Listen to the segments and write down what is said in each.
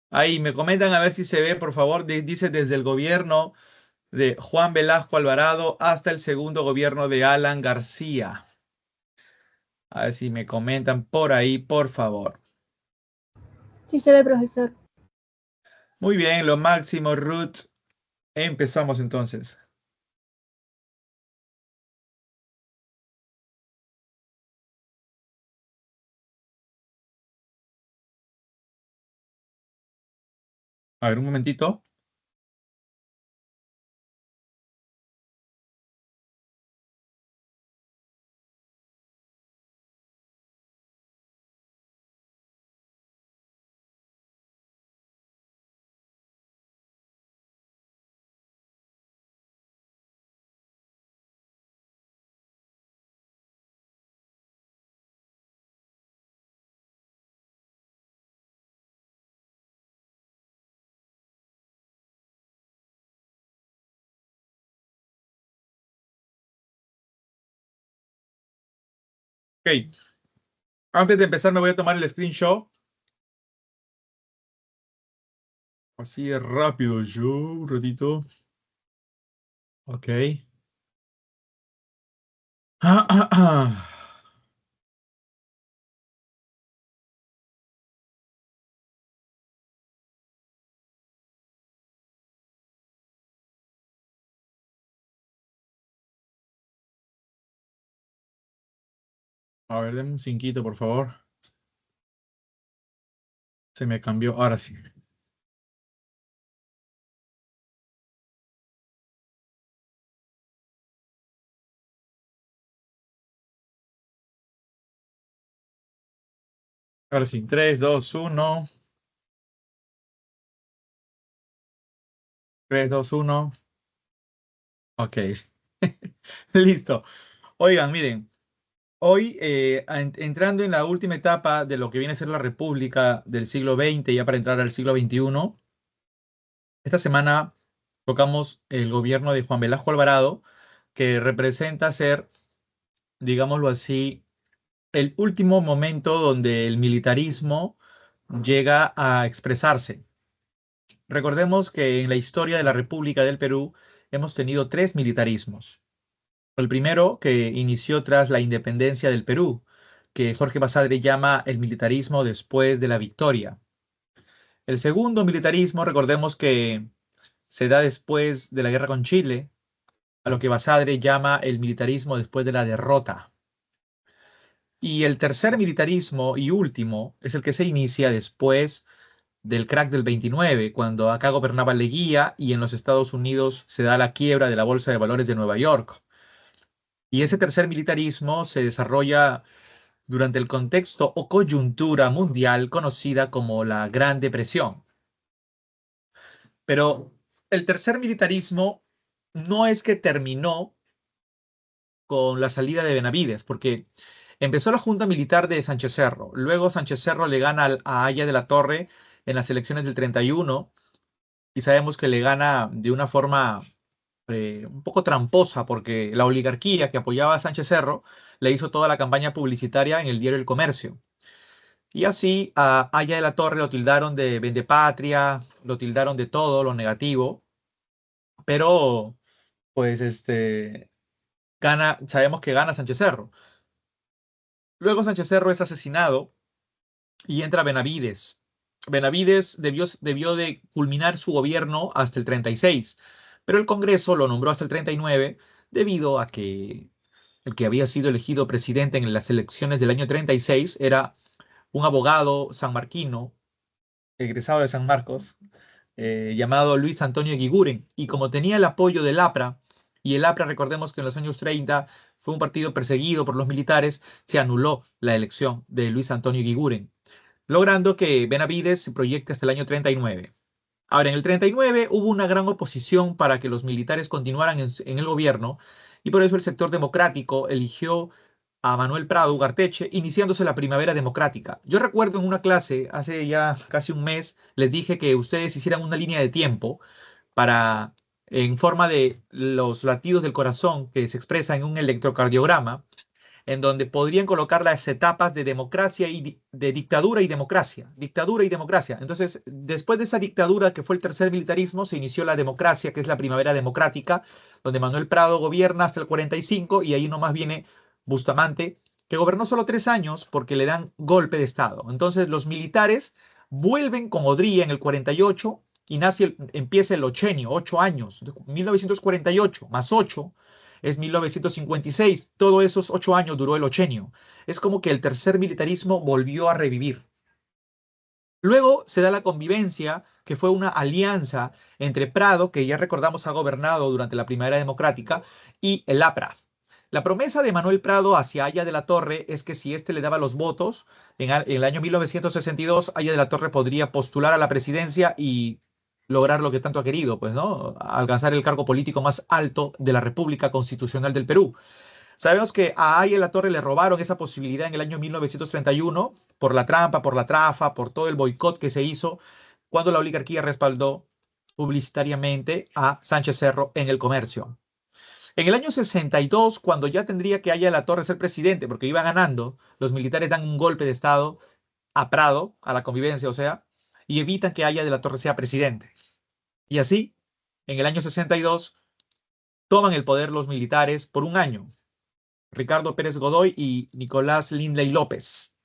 Ahí me comentan a ver si se ve, por favor. Dice desde el gobierno de Juan Velasco Alvarado hasta el segundo gobierno de Alan García. A ver si me comentan por ahí, por favor. Sí se ve, profesor. Muy bien, lo máximo, Ruth. Empezamos entonces. A ver, un momentito. Ok, antes de empezar me voy a tomar el screenshot. Así de rápido yo, un ratito. Ok. A ver, denme un cinquito, por favor. Se me cambió. Ahora sí. Ahora sí. 3, 2, 1. 3, 2, 1. Ok. Listo. Oigan, miren. Hoy, entrando en la última etapa de lo que viene a ser la República del siglo XX, ya para entrar al siglo XXI, esta semana tocamos el gobierno de Juan Velasco Alvarado, que representa ser, digámoslo así, el último momento donde el militarismo llega a expresarse. Recordemos que en la historia de la República del Perú hemos tenido tres militarismos. El primero, que inició tras la independencia del Perú, que Jorge Basadre llama el militarismo después de la victoria. El segundo militarismo, recordemos que se da después de la guerra con Chile, a lo que Basadre llama el militarismo después de la derrota. Y el tercer militarismo y último es el que se inicia después del crack del 29, cuando acá gobernaba Leguía y en los Estados Unidos se da la quiebra de la Bolsa de Valores de Nueva York. Y ese tercer militarismo se desarrolla durante el contexto o coyuntura mundial conocida como la Gran Depresión. Pero el tercer militarismo no es que terminó con la salida de Benavides, porque empezó la junta militar de Sánchez Cerro. Luego Sánchez Cerro le gana a Aya de la Torre en las elecciones del 31 y sabemos que le gana de una forma un poco tramposa porque la oligarquía que apoyaba a Sánchez Cerro le hizo toda la campaña publicitaria en el diario El Comercio. Y así a Aya de la Torre lo tildaron de vendepatria, lo tildaron de todo lo negativo, pero pues sabemos que gana Sánchez Cerro. Luego Sánchez Cerro es asesinado y entra Benavides. Benavides debió de culminar su gobierno hasta el 36, pero el Congreso lo nombró hasta el 39 debido a que el que había sido elegido presidente en las elecciones del año 36 era un abogado sanmarquino, egresado de San Marcos, llamado Luis Antonio Eguiguren. Y como tenía el apoyo del APRA, y el APRA, recordemos que en los años 30 fue un partido perseguido por los militares, se anuló la elección de Luis Antonio Eguiguren, logrando que Benavides se proyecte hasta el año 39. Ahora, en el 39 hubo una gran oposición para que los militares continuaran en el gobierno y por eso el sector democrático eligió a Manuel Prado Ugarteche, iniciándose la Primavera Democrática. Yo recuerdo en una clase, hace ya casi un mes, les dije que ustedes hicieran una línea de tiempo para, en forma de los latidos del corazón que se expresan en un electrocardiograma, en donde podrían colocar las etapas de democracia y de dictadura y democracia. Dictadura y democracia. Entonces, después de esa dictadura que fue el tercer militarismo, se inició la democracia, que es la primavera democrática, donde Manuel Prado gobierna hasta el 45 y ahí nomás viene Bustamante, que gobernó solo 3 años porque le dan golpe de Estado. Entonces, los militares vuelven con Odría en el 48 y empieza el ochenio, 8 años, 1948 más 8 es 1956. Todos esos 8 años duró el ochenio. Es como que el tercer militarismo volvió a revivir. Luego se da la convivencia, que fue una alianza entre Prado, que ya recordamos ha gobernado durante la Primavera Democrática, y el APRA. La promesa de Manuel Prado hacia Haya de la Torre es que si éste le daba los votos, en el año 1962, Haya de la Torre podría postular a la presidencia y lograr lo que tanto ha querido, pues, ¿no? Alcanzar el cargo político más alto de la República Constitucional del Perú. Sabemos que a Haya de la Torre le robaron esa posibilidad en el año 1931 por la trampa, por la trafa, por todo el boicot que se hizo cuando la oligarquía respaldó publicitariamente a Sánchez Cerro en el comercio. En el año 62, cuando ya tendría que Haya de la Torre ser presidente, porque iba ganando, los militares dan un golpe de Estado a Prado, a la convivencia, o sea, y evitan que Haya de la Torre sea presidente. Y así, en el año 62, toman el poder los militares por un año, Ricardo Pérez Godoy y Nicolás Lindley López.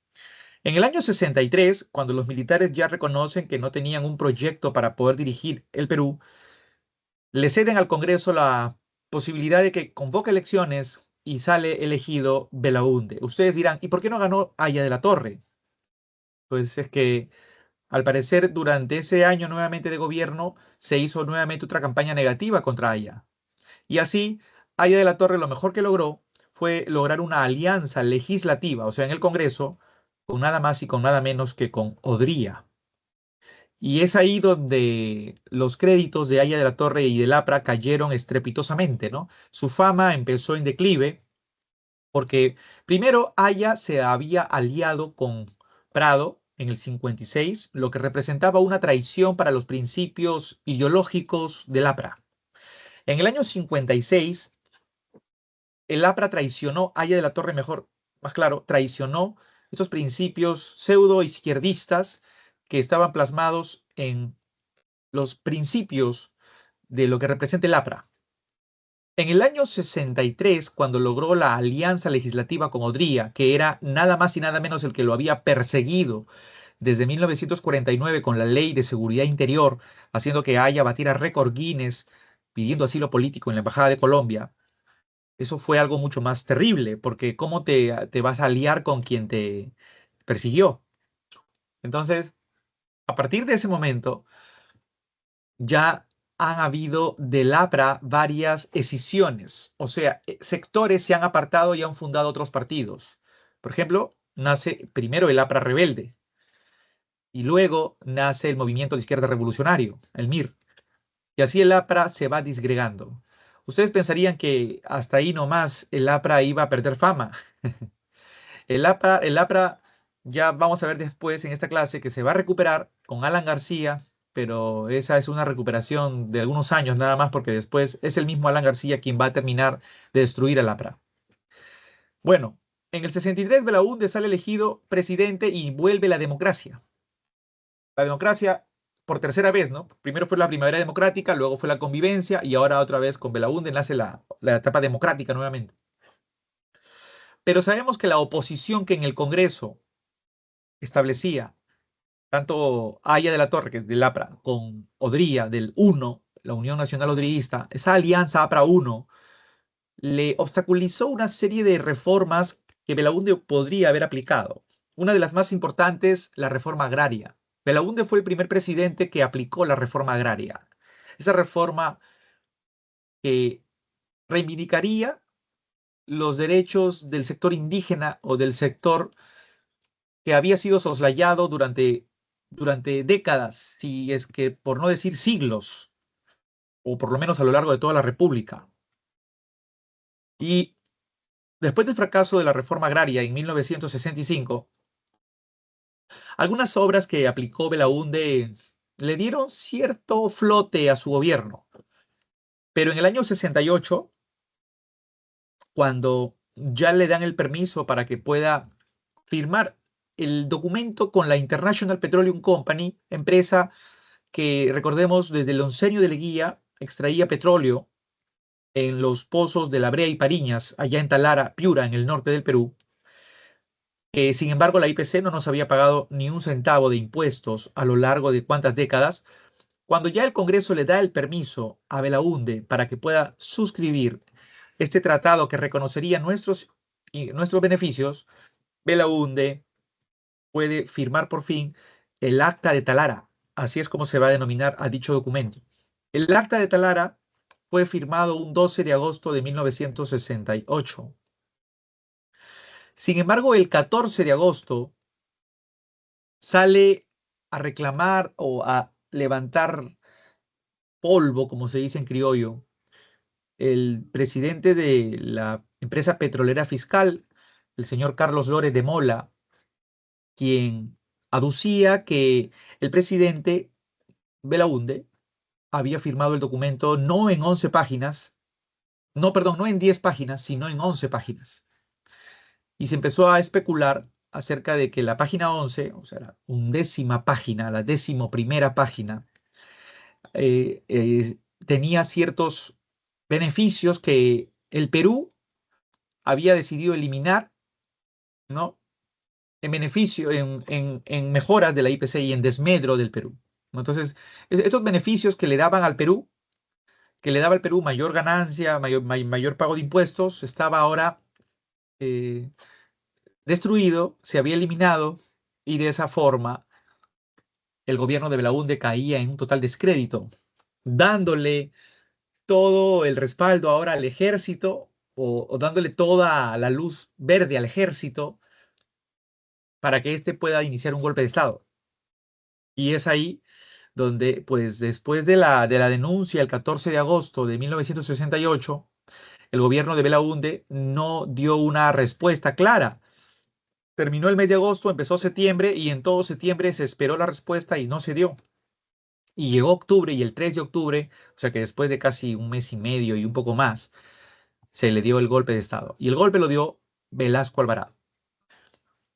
En el año 63, cuando los militares ya reconocen que no tenían un proyecto para poder dirigir el Perú, le ceden al Congreso la posibilidad de que convoque elecciones y sale elegido Belaúnde. Ustedes dirán, ¿y por qué no ganó Haya de la Torre? Pues es que al parecer durante ese año nuevamente de gobierno se hizo nuevamente otra campaña negativa contra Haya. Y así, Haya de la Torre lo mejor que logró fue lograr una alianza legislativa, o sea, en el Congreso, con nada más y con nada menos que con Odría. Y es ahí donde los créditos de Haya de la Torre y del APRA cayeron estrepitosamente, ¿no? Su fama empezó en declive porque primero Haya se había aliado con Prado en el 56, lo que representaba una traición para los principios ideológicos del APRA. En el año 56, el APRA traicionó, Haya de la Torre, mejor, más claro, traicionó esos principios pseudo izquierdistas que estaban plasmados en los principios de lo que representa el APRA. En el año 63, cuando logró la alianza legislativa con Odría, que era nada más y nada menos el que lo había perseguido desde 1949 con la Ley de Seguridad Interior, haciendo que Haya batiera récord Guinness pidiendo asilo político en la Embajada de Colombia, eso fue algo mucho más terrible, porque ¿cómo te vas a aliar con quien te persiguió? Entonces, a partir de ese momento, ya han habido del APRA varias escisiones, o sea, sectores se han apartado y han fundado otros partidos. Por ejemplo, nace primero el APRA rebelde y luego nace el Movimiento de Izquierda Revolucionario, el MIR, y así el APRA se va disgregando. Ustedes pensarían que hasta ahí nomás el APRA iba a perder fama. El APRA, ya vamos a ver después en esta clase que se va a recuperar con Alan García, pero esa es una recuperación de algunos años nada más, porque después es el mismo Alan García quien va a terminar de destruir al APRA. Bueno, en el 63 Belaúnde sale elegido presidente y vuelve la democracia. La democracia por tercera vez, ¿no? Primero fue la primavera democrática, luego fue la convivencia y ahora otra vez con Belaúnde nace la etapa democrática nuevamente. Pero sabemos que la oposición que en el Congreso establecía tanto Haya de la Torre, que es del APRA, con Odría, del UNO, la Unión Nacional Odriguista, esa alianza APRA-UNO, le obstaculizó una serie de reformas que Belaúnde podría haber aplicado. Una de las más importantes, la reforma agraria. Belaúnde fue el primer presidente que aplicó la reforma agraria. Esa reforma que reivindicaría los derechos del sector indígena o del sector que había sido soslayado durante décadas, si es que por no decir siglos, o por lo menos a lo largo de toda la República. Y después del fracaso de la reforma agraria en 1965, algunas obras que aplicó Belaúnde le dieron cierto flote a su gobierno. Pero en el año 68, cuando ya le dan el permiso para que pueda firmar el documento con la International Petroleum Company, empresa que, recordemos, desde el oncenio de Leguía extraía petróleo en los pozos de La Brea y Pariñas, allá en Talara, Piura, en el norte del Perú. Sin embargo, la IPC no nos había pagado ni un centavo de impuestos a lo largo de cuántas décadas. Cuando ya el Congreso le da el permiso a Belaúnde para que pueda suscribir este tratado que reconocería nuestros beneficios, Belaúnde puede firmar por fin el Acta de Talara. Así es como se va a denominar a dicho documento. El Acta de Talara fue firmado un 12 de agosto de 1968. Sin embargo, el 14 de agosto sale a reclamar o a levantar polvo, como se dice en criollo, el presidente de la empresa petrolera fiscal, el señor Carlos Lórez de Mola, quien aducía que el presidente Belaúnde había firmado el documento no en 11 páginas, no, perdón, no en 10 páginas, sino en 11 páginas. Y se empezó a especular acerca de que la página 11, o sea, la undécima página, la décimo primera página, tenía ciertos beneficios que el Perú había decidido eliminar, ¿no? En beneficio, en mejoras de la IPC y en desmedro del Perú. ¿No? Entonces, estos beneficios que le daban al Perú, que le daba al Perú mayor ganancia, mayor pago de impuestos, estaba ahora eh, destruido, se había eliminado y de esa forma el gobierno de Belaúnde caía en un total descrédito, dándole todo el respaldo ahora al ejército o dándole toda la luz verde al ejército para que éste pueda iniciar un golpe de Estado. Y es ahí donde, pues después de la denuncia el 14 de agosto de 1968, el gobierno de Belaúnde no dio una respuesta clara. Terminó el mes de agosto, empezó septiembre y en todo septiembre se esperó la respuesta y no se dio. Y llegó octubre y el 3 de octubre, o sea que después de casi un mes y medio y un poco más, se le dio el golpe de Estado. Y el golpe lo dio Velasco Alvarado.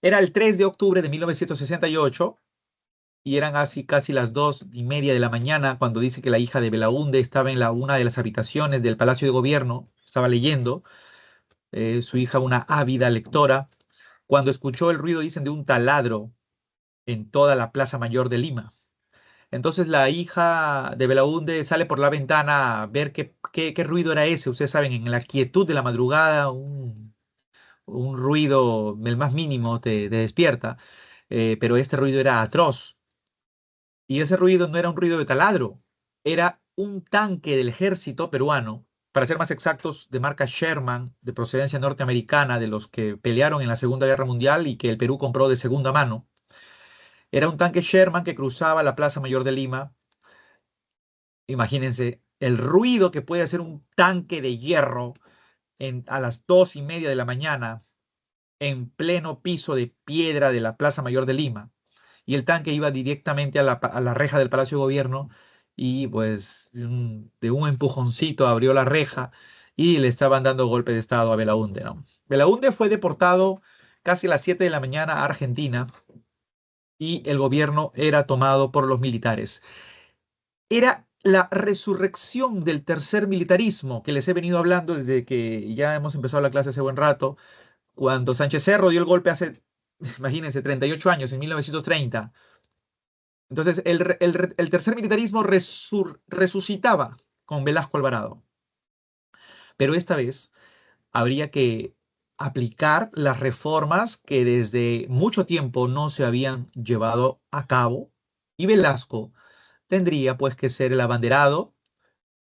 Era el 3 de octubre de 1968 y eran así casi las 2:30 de la mañana cuando dice que la hija de Belaúnde estaba en una de las habitaciones del Palacio de Gobierno, estaba leyendo, su hija una ávida lectora, cuando escuchó el ruido, dicen, de un taladro en toda la Plaza Mayor de Lima. Entonces la hija de Belaúnde sale por la ventana a ver qué ruido era ese. Ustedes saben, en la quietud de la madrugada, un ruido, el más mínimo, te despierta, pero este ruido era atroz. Y ese ruido no era un ruido de taladro, era un tanque del ejército peruano, para ser más exactos, de marca Sherman, de procedencia norteamericana, de los que pelearon en la Segunda Guerra Mundial y que el Perú compró de segunda mano. Era un tanque Sherman que cruzaba la Plaza Mayor de Lima. Imagínense el ruido que puede hacer un tanque de hierro a las 2:30 de la mañana en pleno piso de piedra de la Plaza Mayor de Lima. Y el tanque iba directamente a la reja del Palacio de Gobierno y pues de un empujoncito abrió la reja y le estaban dando golpe de estado a Belaúnde, ¿no? Belaúnde fue deportado casi a las 7 de la mañana a Argentina y el gobierno era tomado por los militares. Era la resurrección del tercer militarismo que les he venido hablando desde que ya hemos empezado la clase hace buen rato, cuando Sánchez Cerro dio el golpe hace, imagínense, 38 años, en 1930. Entonces, el tercer militarismo resucitaba con Velasco Alvarado. Pero esta vez habría que aplicar las reformas que desde mucho tiempo no se habían llevado a cabo y Velasco tendría pues que ser el abanderado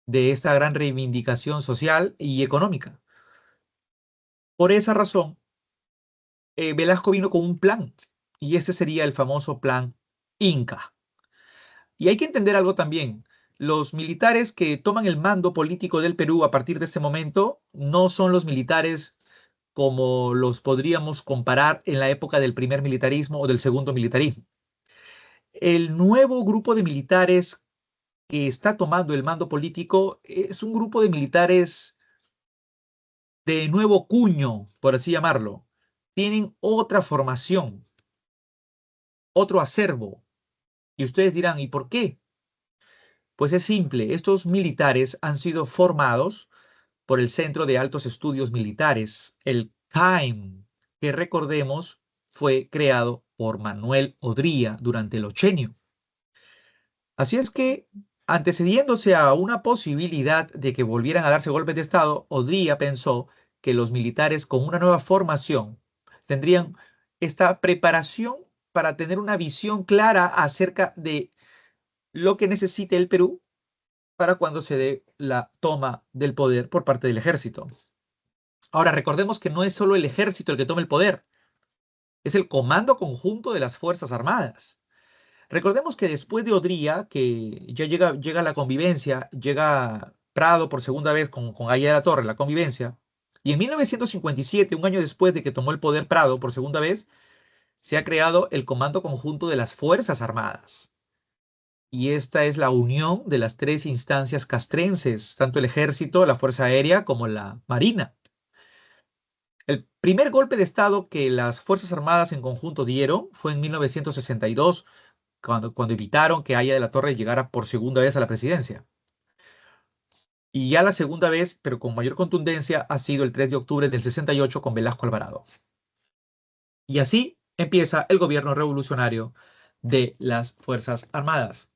de esta gran reivindicación social y económica. Por esa razón, Velasco vino con un plan y este sería el famoso plan Inca. Y hay que entender algo también. Los militares que toman el mando político del Perú a partir de este momento no son los militares como los podríamos comparar en la época del primer militarismo o del segundo militarismo. El nuevo grupo de militares que está tomando el mando político es un grupo de militares de nuevo cuño, por así llamarlo. Tienen otra formación, otro acervo. Y ustedes dirán, ¿y por qué? Pues es simple, estos militares han sido formados por el Centro de Altos Estudios Militares, el CAEM, que recordemos fue creado por Manuel Odría durante el Ochenio. Así es que, antecediéndose a una posibilidad de que volvieran a darse golpes de Estado, Odría pensó que los militares con una nueva formación tendrían esta preparación para tener una visión clara acerca de lo que necesita el Perú para cuando se dé la toma del poder por parte del ejército. Ahora, recordemos que no es solo el ejército el que toma el poder, es el Comando Conjunto de las Fuerzas Armadas. Recordemos que después de Odría, que ya llega la convivencia, llega Prado por segunda vez con Aya de la Torre, la convivencia, y en 1957, un año después de que tomó el poder Prado por segunda vez, se ha creado el Comando Conjunto de las Fuerzas Armadas. Y esta es la unión de las tres instancias castrenses, tanto el ejército, la Fuerza Aérea como la Marina. El primer golpe de Estado que las Fuerzas Armadas en conjunto dieron fue en 1962, cuando evitaron que Aya de la Torre llegara por segunda vez a la presidencia. Y ya la segunda vez, pero con mayor contundencia, ha sido el 3 de octubre del 68 con Velasco Alvarado. Y así empieza el gobierno revolucionario de las Fuerzas Armadas.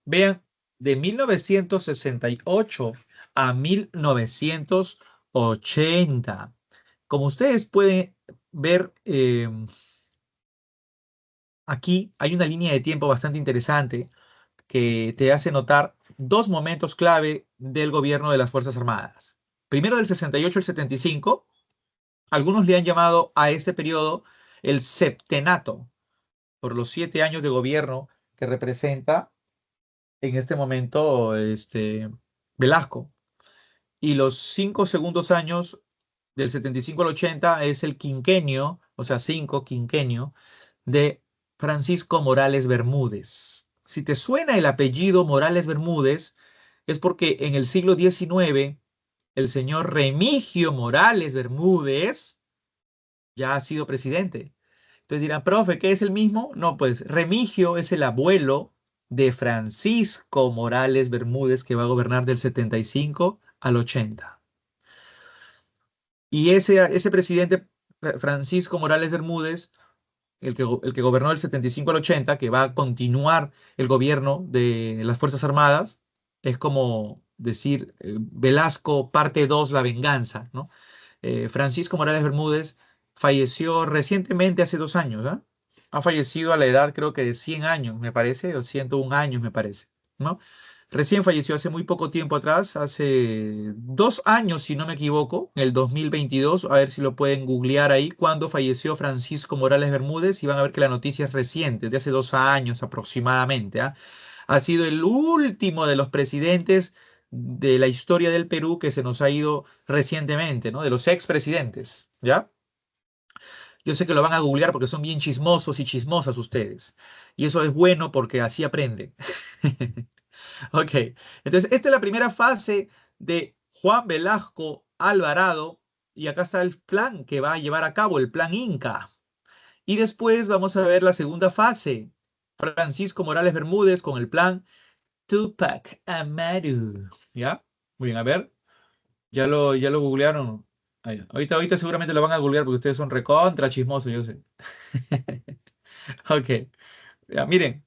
Vean, de 1968 a 1980. Como ustedes pueden ver, aquí hay una línea de tiempo bastante interesante que te hace notar dos momentos clave del gobierno de las Fuerzas Armadas. Primero del 68 al 75, algunos le han llamado a este periodo el septenato, por los 7 años de gobierno que representa en este momento Velasco. Y los 5 segundos años del 75 al 80 es el quinquenio, o sea, 5 quinquenio, de Francisco Morales Bermúdez. Si te suena el apellido Morales Bermúdez, es porque en el siglo XIX el señor Remigio Morales Bermúdez ya ha sido presidente. Entonces dirán, profe, ¿qué es el mismo? No, pues Remigio es el abuelo de Francisco Morales Bermúdez que va a gobernar del 75 al 80. Y ese presidente, Francisco Morales Bermúdez, el que gobernó del 75 al 80, que va a continuar el gobierno de las Fuerzas Armadas, es como decir Velasco parte 2, la venganza, ¿no? Francisco Morales Bermúdez falleció recientemente, hace 2 años, ¿ah? Ha fallecido a la edad creo que de 100 años, me parece, o 101 años, me parece, ¿no? Recién falleció hace muy poco tiempo atrás, hace 2 años, si no me equivoco, en el 2022, a ver si lo pueden googlear ahí, cuando falleció Francisco Morales Bermúdez, y van a ver que la noticia es reciente, de hace 2 años aproximadamente, ¿ah? Ha sido el último de los presidentes de la historia del Perú que se nos ha ido recientemente, ¿no? De los expresidentes, ¿ya? Yo sé que lo van a googlear porque son bien chismosos y chismosas ustedes. Y eso es bueno porque así aprenden. Ok, entonces esta es la primera fase de Juan Velasco Alvarado y acá está el plan que va a llevar a cabo, el plan Inca. Y después vamos a ver la segunda fase, Francisco Morales Bermúdez con el plan Tupac Amaru. ¿Ya? Muy bien, a ver, ya lo googlearon. Ahí, ahorita seguramente lo van a googlear porque ustedes son recontra chismosos, yo sé. Ok, ya, miren,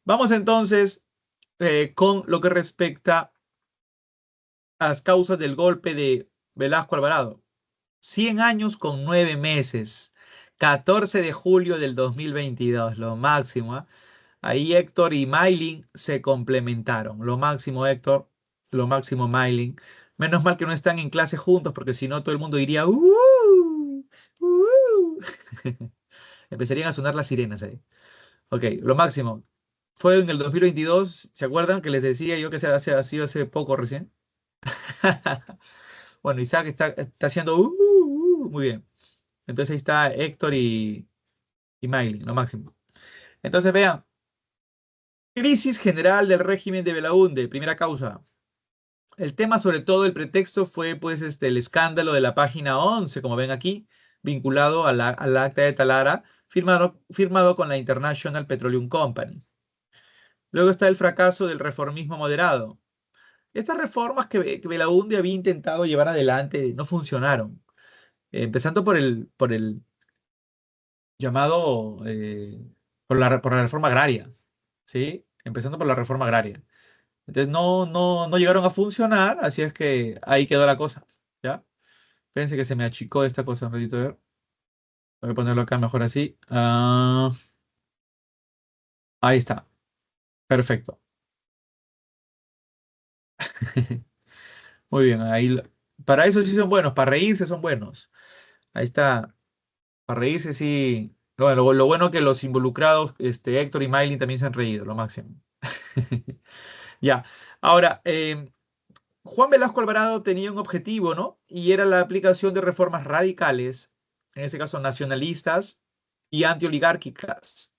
vamos entonces con lo que respecta a las causas del golpe de Velasco Alvarado. 100 años con 9 meses. 14 de julio del 2022, lo máximo. ¿Ah? Ahí Héctor y Maylin se complementaron. Lo máximo Héctor, lo máximo Maylin. Menos mal que no están en clase juntos porque si no todo el mundo diría Empezarían a sonar las sirenas ahí. Ok, lo máximo. Fue en el 2022, ¿se acuerdan que les decía yo que ha sido hace poco recién? Bueno, Isaac está haciendo muy bien. Entonces ahí está Héctor y Miley, lo máximo. Entonces vean, crisis general del régimen de Belaúnde, primera causa. El tema, sobre todo, el pretexto fue pues el escándalo de la página 11, como ven aquí, vinculado al acta de Talara, firmado con la International Petroleum Company. Luego está el fracaso del reformismo moderado. Estas reformas que Belaúnde había intentado llevar adelante no funcionaron. Empezando por el llamado, por la reforma agraria, ¿sí? Empezando por la reforma agraria. Entonces no llegaron a funcionar, así es que ahí quedó la cosa, ¿ya? Fíjense que se me achicó esta cosa, un ratito, a ver. Voy a ponerlo acá mejor así. Ahí está, perfecto. Muy bien, para eso sí son buenos, para reírse son buenos. Ahí está, para reírse sí. Bueno, lo bueno que los involucrados, Héctor y Maylin también se han reído, lo máximo. Ya, ahora, Juan Velasco Alvarado tenía un objetivo, ¿no? Y era la aplicación de reformas radicales, en este caso nacionalistas y antioligárquicas,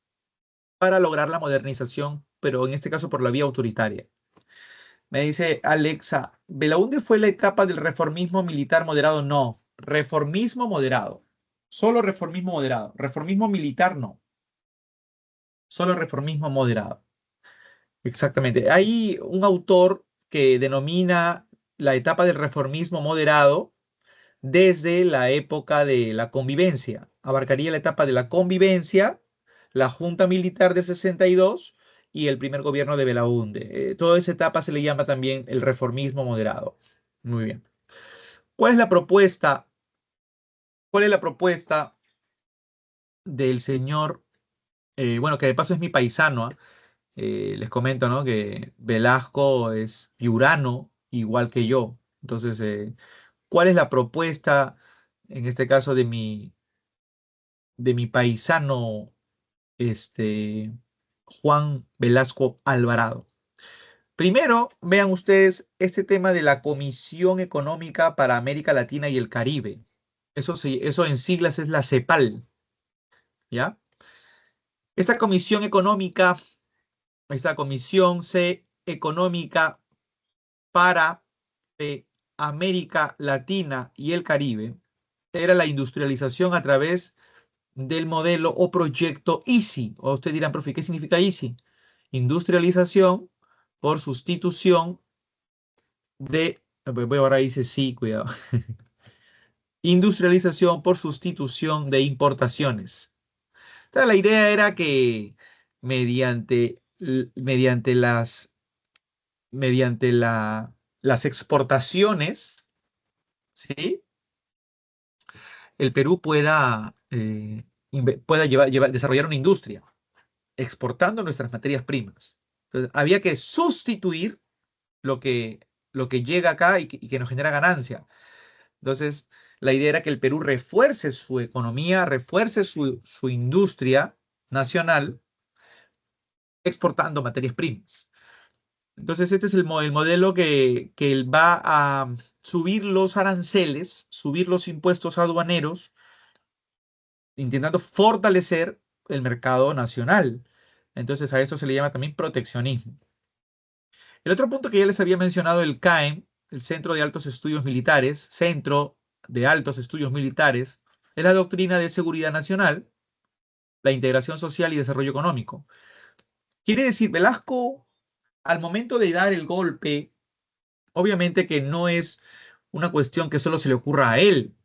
para lograr la modernización, pero en este caso por la vía autoritaria. Me dice Alexa, ¿Belaúnde fue la etapa del reformismo militar moderado? No, reformismo moderado. Solo reformismo moderado. Reformismo militar no. Solo reformismo moderado. Exactamente. Hay un autor que denomina la etapa del reformismo moderado desde la época de la convivencia. Abarcaría la etapa de la convivencia, la Junta Militar de 62 y el primer gobierno de Belaúnde. Toda esa etapa se le llama también el reformismo moderado. Muy bien. ¿Cuál es la propuesta? ¿Cuál es la propuesta del señor? Bueno, que de paso es mi paisano, ¿ah? Les comento, ¿no? Que Velasco es piurano, igual que yo. Entonces, ¿cuál es la propuesta, en este caso, de mi paisano, este, Juan Velasco Alvarado? Primero, vean ustedes este tema de la Comisión Económica para América Latina y el Caribe. Eso en siglas es la CEPAL, ¿ya? Esta comisión económica, esta comisión económica para América Latina y el Caribe, era la industrialización a través del modelo o proyecto EASY. O ustedes dirán, profe, ¿qué significa EASY? Industrialización por sustitución voy ahora dice sí, cuidado. Industrialización por sustitución de importaciones. Entonces, la idea era que mediante, mediante las exportaciones, ¿sí? El Perú pueda desarrollar una industria exportando nuestras materias primas. Entonces, había que sustituir lo que, lo que llega acá y que nos genera ganancia. Entonces, la idea era que el Perú refuerce su economía, refuerce su industria nacional exportando materias primas. Entonces, este es el modelo que él va a subir los aranceles, subir los impuestos aduaneros, intentando fortalecer el mercado nacional. Entonces, a esto se le llama también proteccionismo. El otro punto que ya les había mencionado, el CAEM, el Centro de Altos Estudios Militares, Centro de Altos Estudios Militares, es la doctrina de seguridad nacional, la integración social y desarrollo económico. Quiere decir, Velasco, al momento de dar el golpe, obviamente que no es una cuestión que solo se le ocurra a él,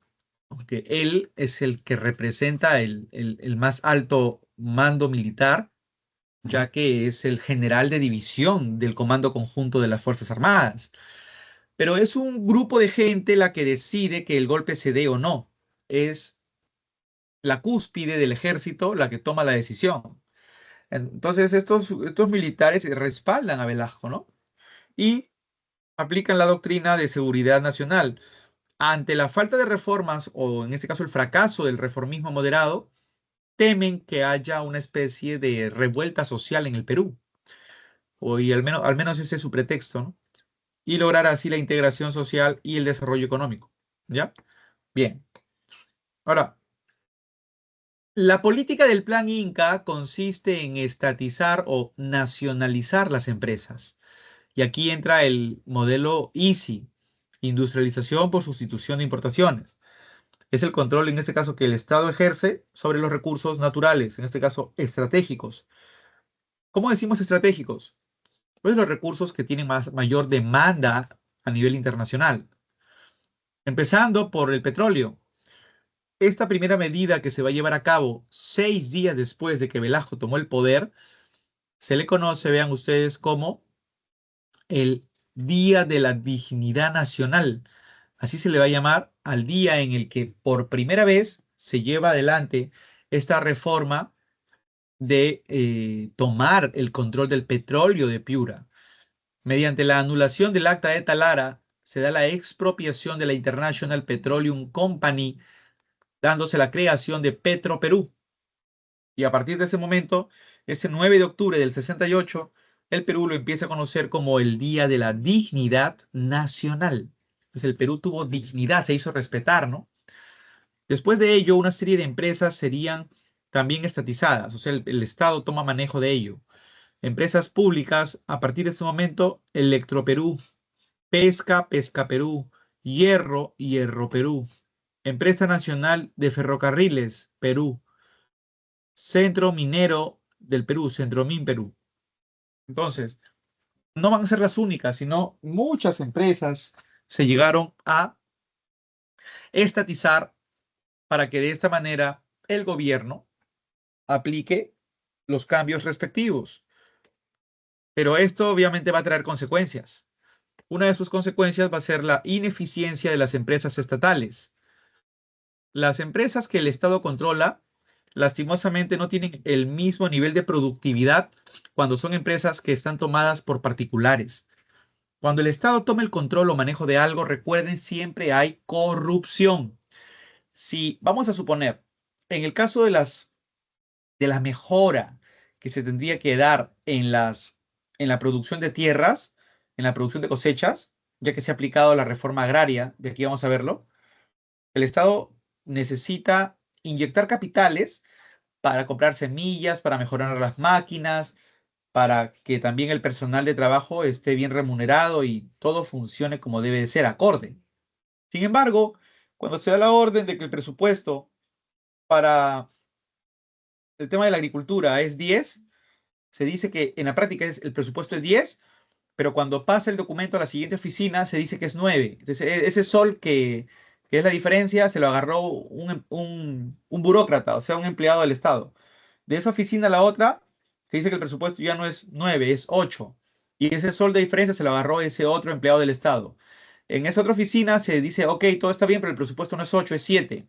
porque él es el que representa el más alto mando militar, ya que es el general de división del Comando Conjunto de las Fuerzas Armadas. Pero es un grupo de gente la que decide que el golpe se dé o no. Es la cúspide del ejército la que toma la decisión. Entonces, estos militares respaldan a Velasco, ¿no? Y aplican la doctrina de seguridad nacional. Ante la falta de reformas, o en este caso el fracaso del reformismo moderado, temen que haya una especie de revuelta social en el Perú. Y al menos ese es su pretexto, ¿no? Y lograr así la integración social y el desarrollo económico. ¿Ya? Bien. Ahora, la política del Plan Inca consiste en estatizar o nacionalizar las empresas. Y aquí entra el modelo EASY, industrialización por sustitución de importaciones. Es el control, en este caso, que el Estado ejerce sobre los recursos naturales, en este caso estratégicos. ¿Cómo decimos estratégicos? Pues los recursos que tienen mayor demanda a nivel internacional. Empezando por el petróleo. Esta primera medida que se va a llevar a cabo 6 días después de que Velasco tomó el poder, se le conoce, vean ustedes, como el Día de la Dignidad Nacional. Así se le va a llamar al día en el que por primera vez se lleva adelante esta reforma de tomar el control del petróleo de Piura. Mediante la anulación del Acta de Talara, se da la expropiación de la International Petroleum Company, dándose la creación de Petroperú. Y a partir de ese momento, ese 9 de octubre del 68, el Perú lo empieza a conocer como el Día de la Dignidad Nacional. Pues el Perú tuvo dignidad, se hizo respetar, ¿no? Después de ello, una serie de empresas serían también estatizadas, o sea, el Estado toma manejo de ello. Empresas públicas, a partir de este momento, Electroperú, Pesca, Pesca Perú, Hierro, Hierro Perú, Empresa Nacional de Ferrocarriles, Perú, Centro Minero del Perú, Centromin Perú. Entonces, no van a ser las únicas, sino muchas empresas se llegaron a estatizar para que de esta manera el gobierno aplique los cambios respectivos. Pero esto obviamente va a traer consecuencias. Una de sus consecuencias va a ser la ineficiencia de las empresas estatales. Las empresas que el Estado controla, lastimosamente, no tienen el mismo nivel de productividad cuando son empresas que están tomadas por particulares. Cuando el Estado toma el control o manejo de algo, recuerden, siempre hay corrupción. Si vamos a suponer, en el caso de la mejora que se tendría que dar en la producción de tierras, en la producción de cosechas, ya que se ha aplicado la reforma agraria, de aquí vamos a verlo, el Estado necesita inyectar capitales para comprar semillas, para mejorar las máquinas, para que también el personal de trabajo esté bien remunerado y todo funcione como debe de ser, acorde. Sin embargo, cuando se da la orden de que el presupuesto para el tema de la agricultura es 10, se dice que en la práctica el presupuesto es 10, pero cuando pasa el documento a la siguiente oficina se dice que es 9. Entonces, ese sol que es la diferencia se lo agarró un burócrata, o sea, un empleado del Estado. De esa oficina a la otra, se dice que el presupuesto ya no es 9, es 8. Y ese sol de diferencia se lo agarró ese otro empleado del Estado. En esa otra oficina se dice, ok, todo está bien, pero el presupuesto no es 8, es 7.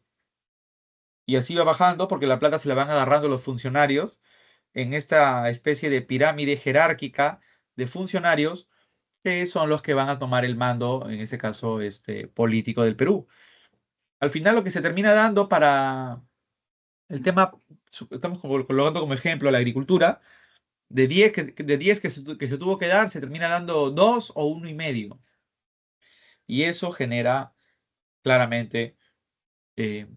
Y así va bajando porque la plata se la van agarrando los funcionarios en esta especie de pirámide jerárquica de funcionarios que son los que van a tomar el mando, en este caso, político del Perú. Al final, lo que se termina dando para el tema, estamos colocando como ejemplo la agricultura, de 10 que se tuvo que dar, se termina dando 2 o 1,5. Y eso genera claramente, eh,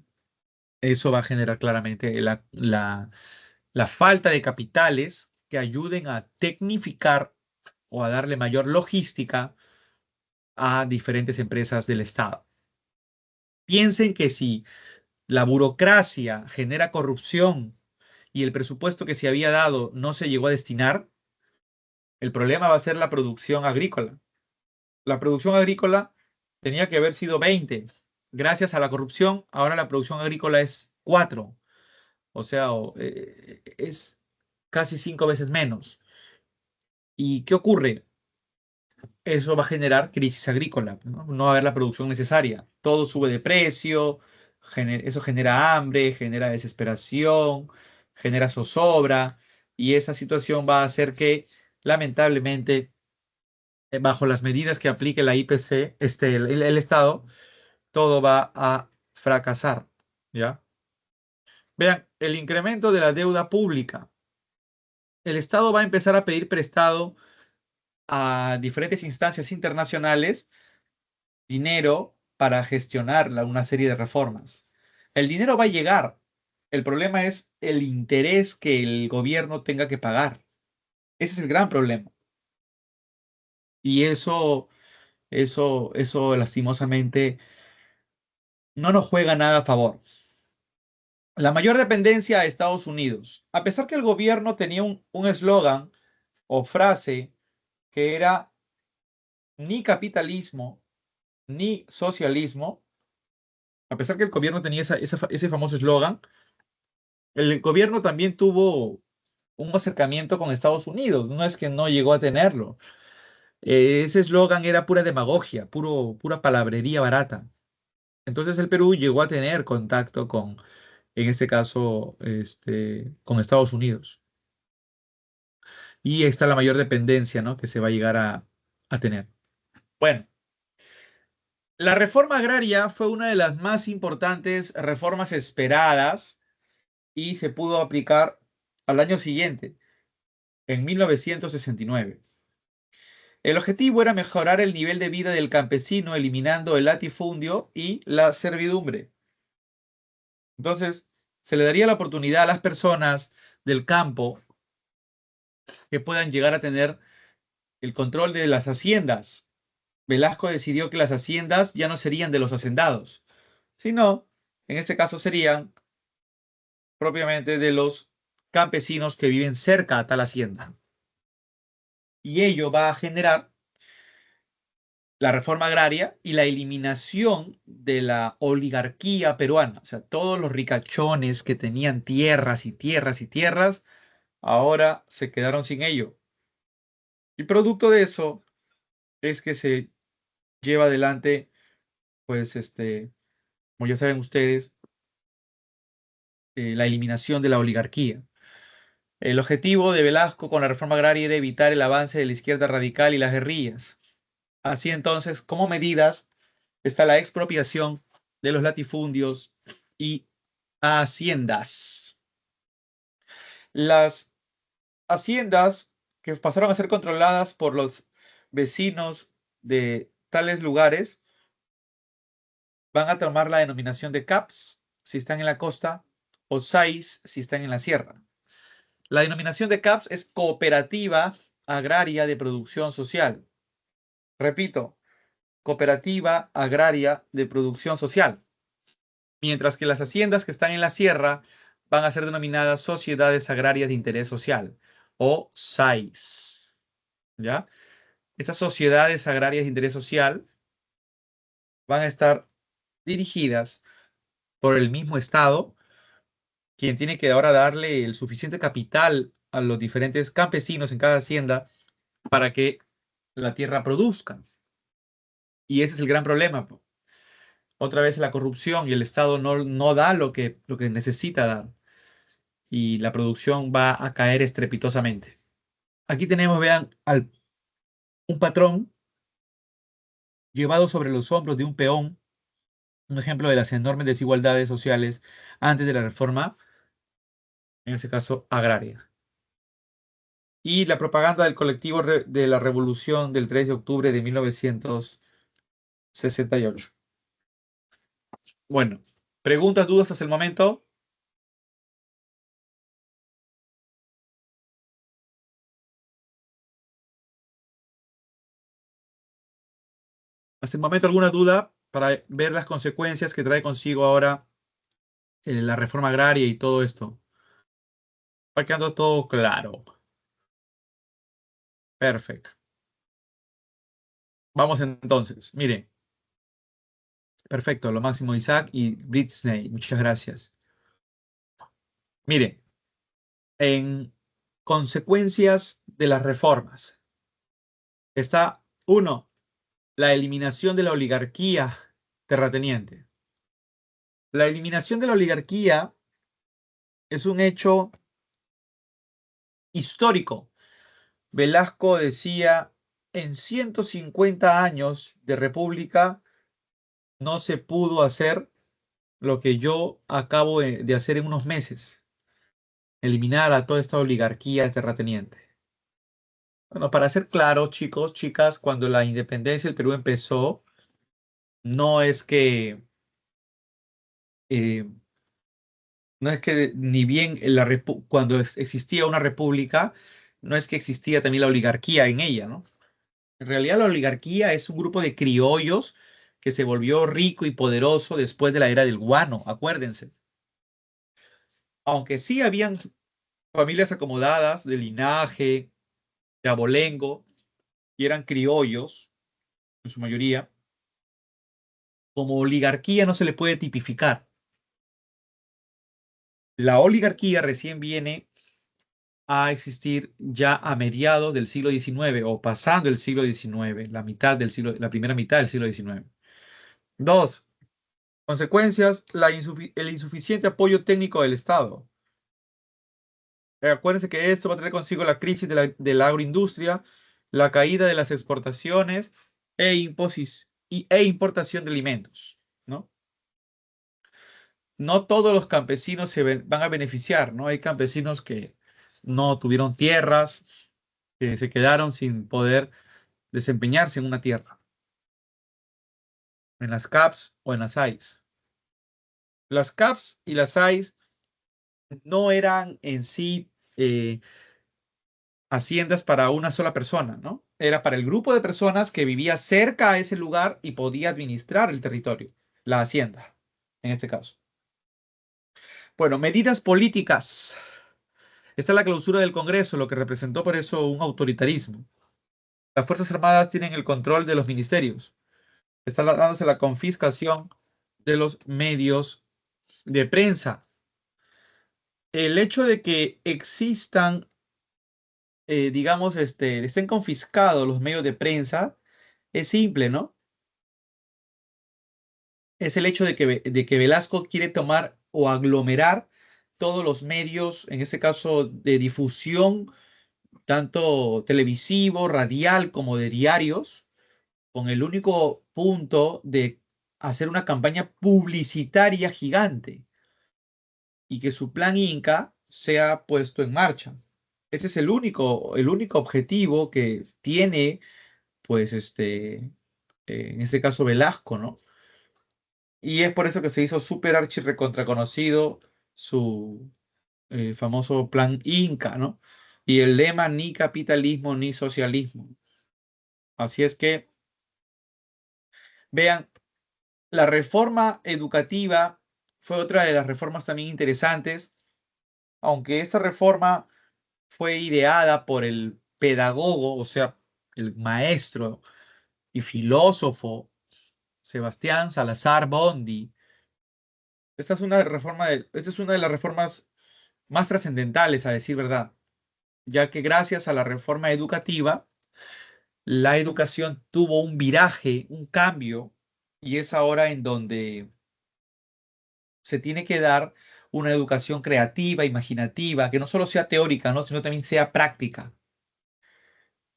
eso va a generar claramente la falta de capitales que ayuden a tecnificar o a darle mayor logística a diferentes empresas del Estado. Piensen que si la burocracia genera corrupción y el presupuesto que se había dado no se llegó a destinar, el problema va a ser la producción agrícola. La producción agrícola tenía que haber sido 20. Gracias a la corrupción, ahora la producción agrícola es 4. O sea, es casi 5 veces menos. ¿Y qué ocurre? Eso va a generar crisis agrícola, ¿no? No va a haber la producción necesaria. Todo sube de precio, eso genera hambre, genera desesperación, genera zozobra, y esa situación va a hacer que, lamentablemente, bajo las medidas que aplique la IPC, el Estado, todo va a fracasar, ¿ya? Vean, el incremento de la deuda pública. El Estado va a empezar a pedir prestado a diferentes instancias internacionales dinero para gestionar una serie de reformas. El dinero va a llegar. El problema es el interés que el gobierno tenga que pagar. Ese es el gran problema. Y eso lastimosamente no nos juega nada a favor. La mayor dependencia a Estados Unidos. A pesar que el gobierno tenía un eslogan o frase que era ni capitalismo ni socialismo, a pesar que el gobierno tenía ese famoso eslogan, el gobierno también tuvo un acercamiento con Estados Unidos, no es que no llegó a tenerlo. Ese eslogan era pura demagogia, pura palabrería barata. Entonces el Perú llegó a tener contacto con, en este caso, con Estados Unidos. Y ahí está la mayor dependencia, ¿no? Que se va a llegar a tener. Bueno, la reforma agraria fue una de las más importantes reformas esperadas y se pudo aplicar al año siguiente, en 1969. El objetivo era mejorar el nivel de vida del campesino, eliminando el latifundio y la servidumbre. Entonces, se le daría la oportunidad a las personas del campo que puedan llegar a tener el control de las haciendas. Velasco decidió que las haciendas ya no serían de los hacendados, sino, en este caso, serían propiamente de los campesinos que viven cerca a tal hacienda. Y ello va a generar la reforma agraria y la eliminación de la oligarquía peruana. O sea, todos los ricachones que tenían tierras y tierras y tierras, ahora se quedaron sin ello. Y producto de eso es que se lleva adelante, pues, como ya saben ustedes, la eliminación de la oligarquía. El objetivo de Velasco con la reforma agraria era evitar el avance de la izquierda radical y las guerrillas. Así entonces, como medidas, está la expropiación de los latifundios y haciendas. Las haciendas que pasaron a ser controladas por los vecinos de tales lugares van a tomar la denominación de CAPS si están en la costa o SAIS si están en la sierra. La denominación de CAPS es Cooperativa Agraria de Producción Social. Repito, Cooperativa Agraria de Producción Social. Mientras que las haciendas que están en la sierra van a ser denominadas Sociedades Agrarias de Interés Social o SAIS. ¿Ya? Estas sociedades agrarias de interés social van a estar dirigidas por el mismo Estado, quien tiene que ahora darle el suficiente capital a los diferentes campesinos en cada hacienda para que la tierra produzca. Y ese es el gran problema. Otra vez la corrupción y el Estado no da lo que necesita dar. Y la producción va a caer estrepitosamente. Aquí tenemos, vean, un patrón llevado sobre los hombros de un peón, un ejemplo de las enormes desigualdades sociales antes de la reforma, en este caso agraria. Y la propaganda del colectivo de la Revolución del 3 de octubre de 1968. Bueno, preguntas, dudas hasta el momento. Hasta el momento, ¿alguna duda para ver las consecuencias que trae consigo ahora la reforma agraria y todo esto? Va quedando todo claro. Perfecto. Vamos entonces. Miren, perfecto, lo máximo Isaac y Britney. Muchas gracias. Miren, en consecuencias de las reformas está, uno, la eliminación de la oligarquía terrateniente. La eliminación de la oligarquía es un hecho histórico. Velasco decía, en 150 años de república no se pudo hacer lo que yo acabo de hacer en unos meses, eliminar a toda esta oligarquía terrateniente. Bueno, para ser claros, chicos, chicas, cuando la independencia del Perú empezó, no es que, eh, no es que ni bien cuando existía una república, no es que existía también la oligarquía en ella, ¿no? En realidad la oligarquía es un grupo de criollos que se volvió rico y poderoso después de la era del guano, acuérdense. Aunque sí habían familias acomodadas de linaje, de abolengo, y eran criollos, en su mayoría, como oligarquía no se le puede tipificar. La oligarquía recién viene a existir ya a mediados del siglo XIX o pasando el siglo XIX, la primera mitad del siglo XIX. Dos, consecuencias, el insuficiente apoyo técnico del Estado. Acuérdense que esto va a traer consigo la crisis de la agroindustria, la caída de las exportaciones e importación de alimentos, ¿no? No todos los campesinos van a beneficiar, ¿no? Hay campesinos que no tuvieron tierras, que se quedaron sin poder desempeñarse en una tierra, en las CAPs o en las AIS. Las CAPs y las AIS no eran en sí haciendas para una sola persona, ¿no? Era para el grupo de personas que vivía cerca a ese lugar y podía administrar el territorio, la hacienda, en este caso. Bueno, medidas políticas. Esta es la clausura del Congreso, lo que representó por eso un autoritarismo. Las Fuerzas Armadas tienen el control de los ministerios. Está dándose la confiscación de los medios de prensa. El hecho de que existan, digamos, estén confiscados los medios de prensa es simple, ¿no? Es el hecho de que Velasco quiere tomar o aglomerar todos los medios, en este caso de difusión, tanto televisivo, radial como de diarios, con el único punto de hacer una campaña publicitaria gigante y que su plan Inca sea puesto en marcha. Ese es el único objetivo que tiene, pues, en este caso Velasco, ¿no? Y es por eso que se hizo súper archi recontra conocido su famoso plan Inca, ¿no? Y el lema ni capitalismo ni socialismo. Así es que, vean, la reforma educativa fue otra de las reformas también interesantes, aunque esta reforma fue ideada por el pedagogo, o sea, el maestro y filósofo Sebastián Salazar Bondi. Esta es una de las reformas más trascendentales, a decir verdad, ya que gracias a la reforma educativa, la educación tuvo un viraje, un cambio, y es ahora en donde se tiene que dar una educación creativa, imaginativa, que no solo sea teórica, ¿no? Sino también sea práctica.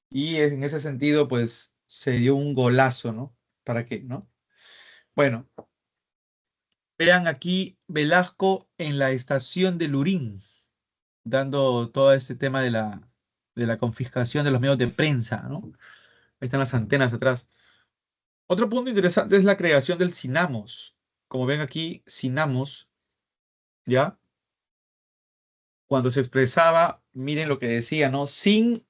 Y en ese sentido, pues se dio un golazo, ¿no? ¿Para qué, no? Bueno, vean aquí Velasco en la estación de Lurín, dando todo este tema de la confiscación de los medios de prensa, ¿no? Ahí están las antenas atrás. Otro punto interesante es la creación del Cinamos. Como ven aquí, Cinamos, ¿ya? Cuando se expresaba, miren lo que decía, ¿no? Sin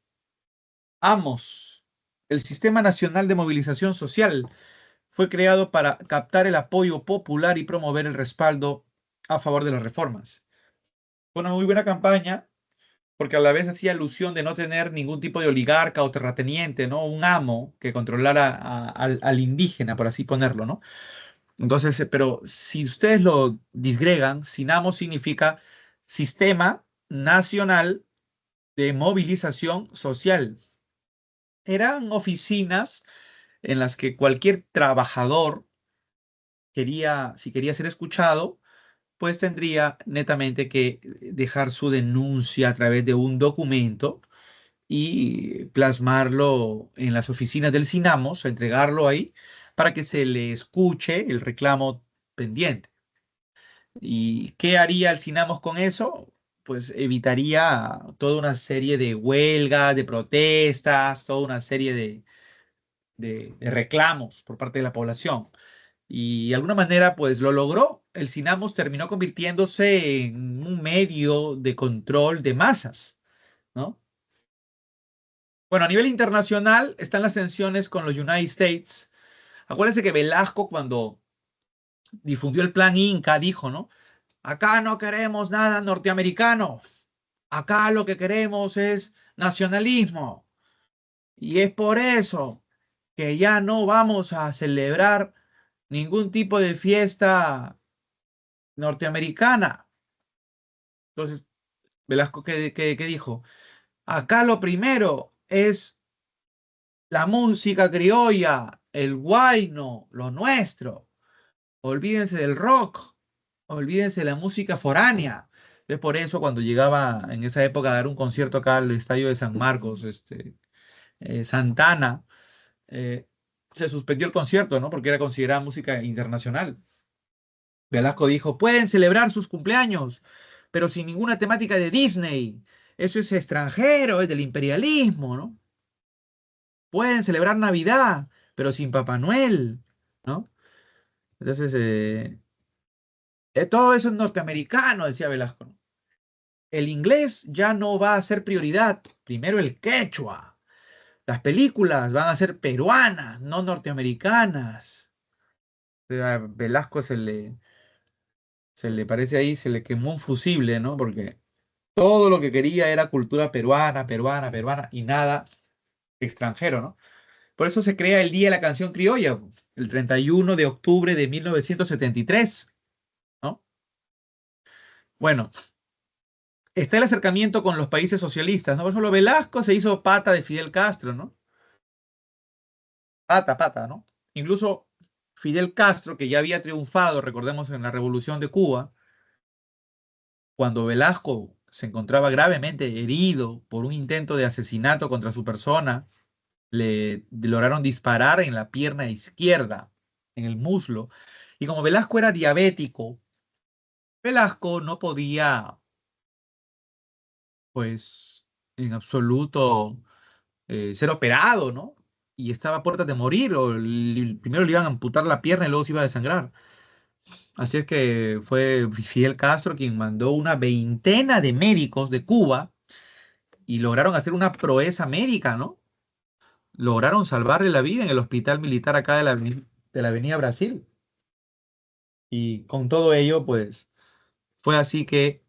amos. El Sistema Nacional de Movilización Social fue creado para captar el apoyo popular y promover el respaldo a favor de las reformas. Fue una muy buena campaña porque a la vez hacía alusión de no tener ningún tipo de oligarca o terrateniente, ¿no? Un amo que controlara al indígena, por así ponerlo, ¿no? Entonces, pero si ustedes lo disgregan, SINAMO significa Sistema Nacional de Movilización Social. Eran oficinas en las que cualquier trabajador si quería ser escuchado, pues tendría netamente que dejar su denuncia a través de un documento y plasmarlo en las oficinas del Sinamos, entregarlo ahí para que se le escuche el reclamo pendiente. ¿Y qué haría el Sinamos con eso? Pues evitaría toda una serie de huelgas, de protestas, toda una serie de reclamos por parte de la población. Y de alguna manera, pues lo logró. El Sinamos terminó convirtiéndose en un medio de control de masas, ¿no? Bueno, a nivel internacional están las tensiones con los United States. Acuérdense que Velasco, cuando difundió el plan Inca, dijo, ¿no? Acá no queremos nada norteamericano. Acá lo que queremos es nacionalismo. Y es por eso que ya no vamos a celebrar ningún tipo de fiesta norteamericana. Entonces, Velasco, ¿qué dijo? Acá lo primero es la música criolla, el guayno, lo nuestro. Olvídense del rock, olvídense de la música foránea. Es por eso cuando llegaba en esa época a dar un concierto acá al estadio de San Marcos, Santana, eh, se suspendió el concierto, ¿no? Porque era considerada música internacional. Velasco dijo, pueden celebrar sus cumpleaños, pero sin ninguna temática de Disney. Eso es extranjero, es del imperialismo, ¿no? Pueden celebrar Navidad, pero sin Papá Noel, ¿no? Entonces, todo eso es norteamericano, decía Velasco, ¿no? El inglés ya no va a ser prioridad, primero el quechua. Las películas van a ser peruanas, no norteamericanas. A Velasco se le parece ahí, se le quemó un fusible, ¿no? Porque todo lo que quería era cultura peruana, peruana, peruana y nada extranjero, ¿no? Por eso se crea el Día de la Canción Criolla, el 31 de octubre de 1973, ¿no? Bueno, está el acercamiento con los países socialistas, ¿no? Por ejemplo, Velasco se hizo pata de Fidel Castro, ¿no? Pata, pata, ¿no? Incluso Fidel Castro, que ya había triunfado, recordemos, en la Revolución de Cuba, cuando Velasco se encontraba gravemente herido por un intento de asesinato contra su persona, le lograron disparar en la pierna izquierda, en el muslo, y como Velasco era diabético, Velasco no podía, pues, en absoluto ser operado, ¿no? Y estaba a puertas de morir, o primero le iban a amputar la pierna y luego se iba a desangrar. Así es que fue Fidel Castro quien mandó una veintena de médicos de Cuba y lograron hacer una proeza médica, ¿no? Lograron salvarle la vida en el hospital militar acá de la Avenida Brasil. Y con todo ello, pues, fue así que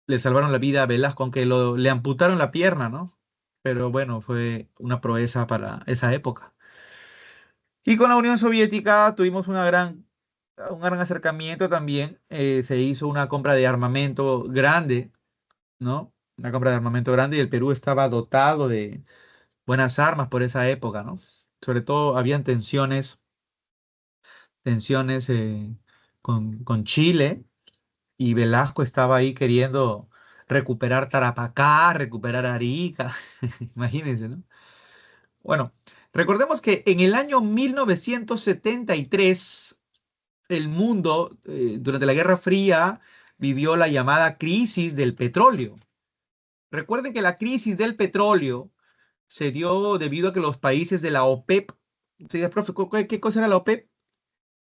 le salvaron la vida a Velasco, aunque le amputaron la pierna, ¿no? Pero bueno, fue una proeza para esa época. Y con la Unión Soviética tuvimos un gran acercamiento también. Se hizo una compra de armamento grande, ¿no? Una compra de armamento grande y el Perú estaba dotado de buenas armas por esa época, ¿no? Sobre todo habían tensiones con Chile y Velasco estaba ahí queriendo recuperar Tarapacá, recuperar Arica, imagínense, ¿no? Bueno, recordemos que en el año 1973 el mundo, durante la Guerra Fría, vivió la llamada crisis del petróleo. Recuerden que la crisis del petróleo se dio debido a que los países de la OPEP, entonces, profe, ¿qué cosa era la OPEP?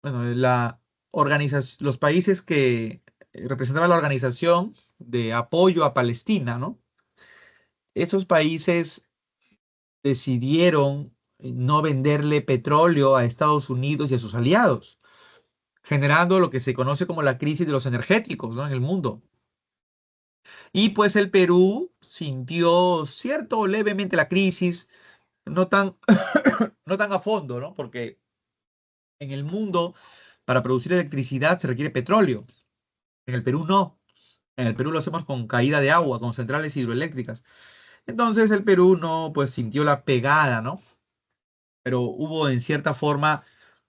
Bueno, los países que representaban la Organización de Apoyo a Palestina, ¿no? Esos países decidieron no venderle petróleo a Estados Unidos y a sus aliados, generando lo que se conoce como la crisis de los energéticos, ¿no? En el mundo. Y pues el Perú sintió cierto levemente la crisis, no tan, no tan a fondo, ¿no? Porque en el mundo, para producir electricidad se requiere petróleo. En el Perú no. En el Perú lo hacemos con caída de agua, con centrales hidroeléctricas. Entonces el Perú no, pues sintió la pegada, ¿no? Pero hubo en cierta forma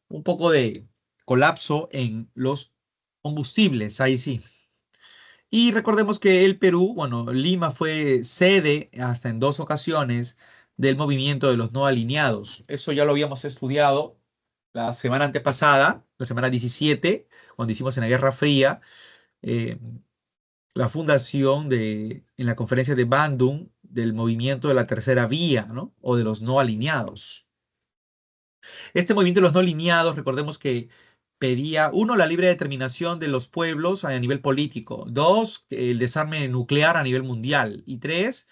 un poco de colapso en los combustibles, ahí sí. Y recordemos que el Perú, bueno, Lima fue sede hasta en dos ocasiones del movimiento de los no alineados. Eso ya lo habíamos estudiado la semana antepasada, la semana 17, cuando hicimos en la Guerra Fría, eh, la fundación en la conferencia de Bandung del movimiento de la tercera vía, ¿no? O de los no alineados. Este movimiento de los no alineados, recordemos que pedía, uno, la libre determinación de los pueblos a nivel político, dos, el desarme nuclear a nivel mundial, y tres,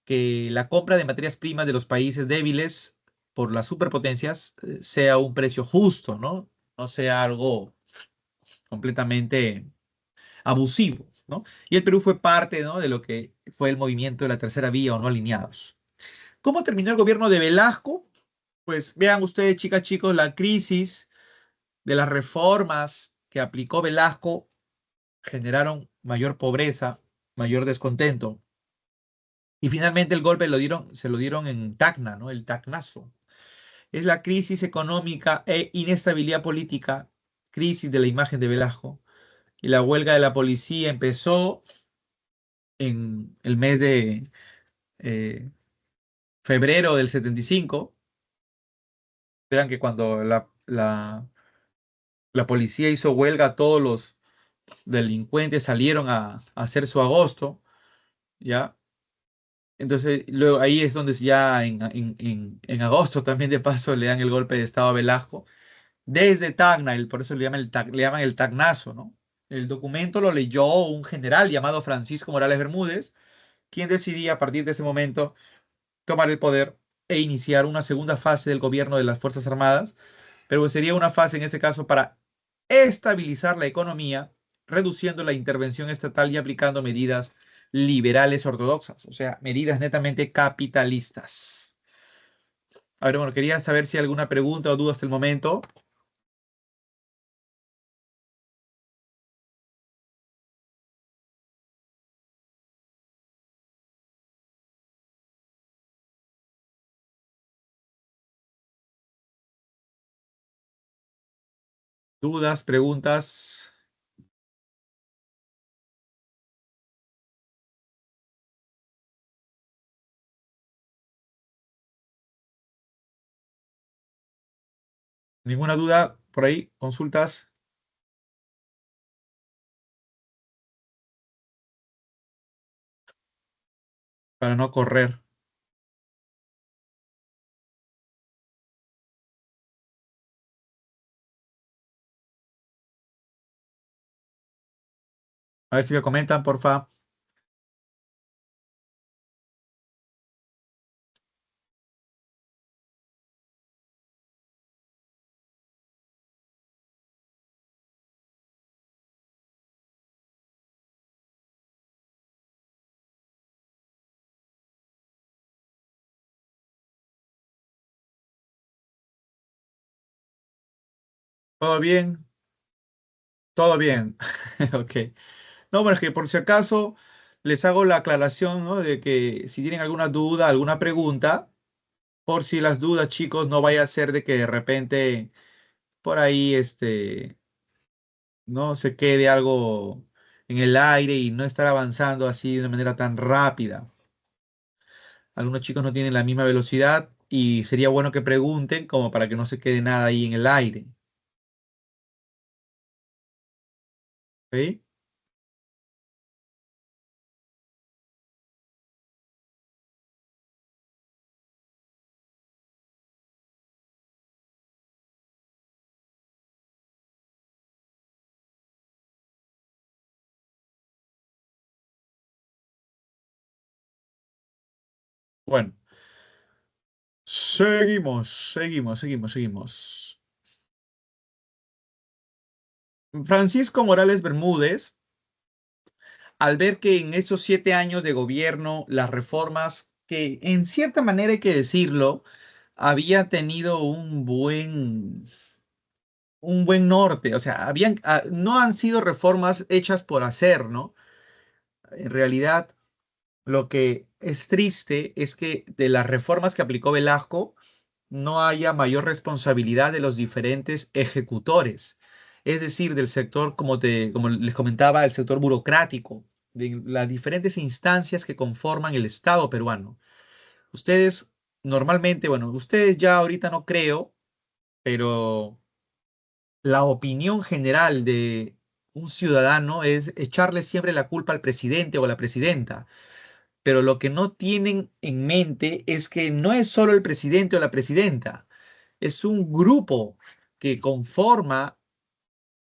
que la compra de materias primas de los países débiles por las superpotencias sea un precio justo, ¿no? No sea algo completamente abusivo, ¿no? Y el Perú fue parte, ¿no?, de lo que fue el movimiento de la tercera vía o no alineados. ¿Cómo terminó el gobierno de Velasco? Pues vean ustedes, chicas, chicos, la crisis de las reformas que aplicó Velasco generaron mayor pobreza, mayor descontento. Y finalmente el golpe se lo dieron en Tacna, ¿no? El Tacnazo. Es la crisis económica e inestabilidad política, crisis de la imagen de Velasco. Y la huelga de la policía empezó en el mes de eh, febrero del 75. Vean que cuando la policía hizo huelga, todos los delincuentes salieron a hacer su agosto, ¿ya? Entonces, luego ahí es donde ya en agosto también de paso le dan el golpe de estado a Velasco. Desde Tacna, por eso le llaman el Tacnazo, ¿no? El documento lo leyó un general llamado Francisco Morales Bermúdez, quien decidía a partir de ese momento tomar el poder e iniciar una segunda fase del gobierno de las Fuerzas Armadas, pero sería una fase en este caso para estabilizar la economía, reduciendo la intervención estatal y aplicando medidas liberales ortodoxas, o sea, medidas netamente capitalistas. A ver, bueno, quería saber si hay alguna pregunta o duda hasta el momento. ¿Dudas, preguntas? ¿Ninguna duda por ahí? ¿Consultas para no correr? A ver si me comentan, porfa. ¿Todo bien? Todo bien. Ok. No, bueno, es que por si acaso les hago la aclaración, ¿no? De que si tienen alguna duda, alguna pregunta, por si las dudas, chicos, no vaya a ser de que de repente por ahí, no se quede algo en el aire y no estar avanzando así de una manera tan rápida. Algunos chicos no tienen la misma velocidad y sería bueno que pregunten como para que no se quede nada ahí en el aire. ¿Ok? Bueno, seguimos. Francisco Morales Bermúdez, al ver que en esos 7 años de gobierno, las reformas que en cierta manera hay que decirlo, había tenido un buen norte, o sea, no han sido reformas hechas por hacer, ¿no? En realidad, lo que es triste es que de las reformas que aplicó Velasco no haya mayor responsabilidad de los diferentes ejecutores, es decir, del sector, como les comentaba, el sector burocrático, de las diferentes instancias que conforman el Estado peruano. Ustedes normalmente, bueno, ustedes ya ahorita no creo, pero la opinión general de un ciudadano es echarle siempre la culpa al presidente o a la presidenta, pero lo que no tienen en mente es que no es solo el presidente o la presidenta, es un grupo que conforma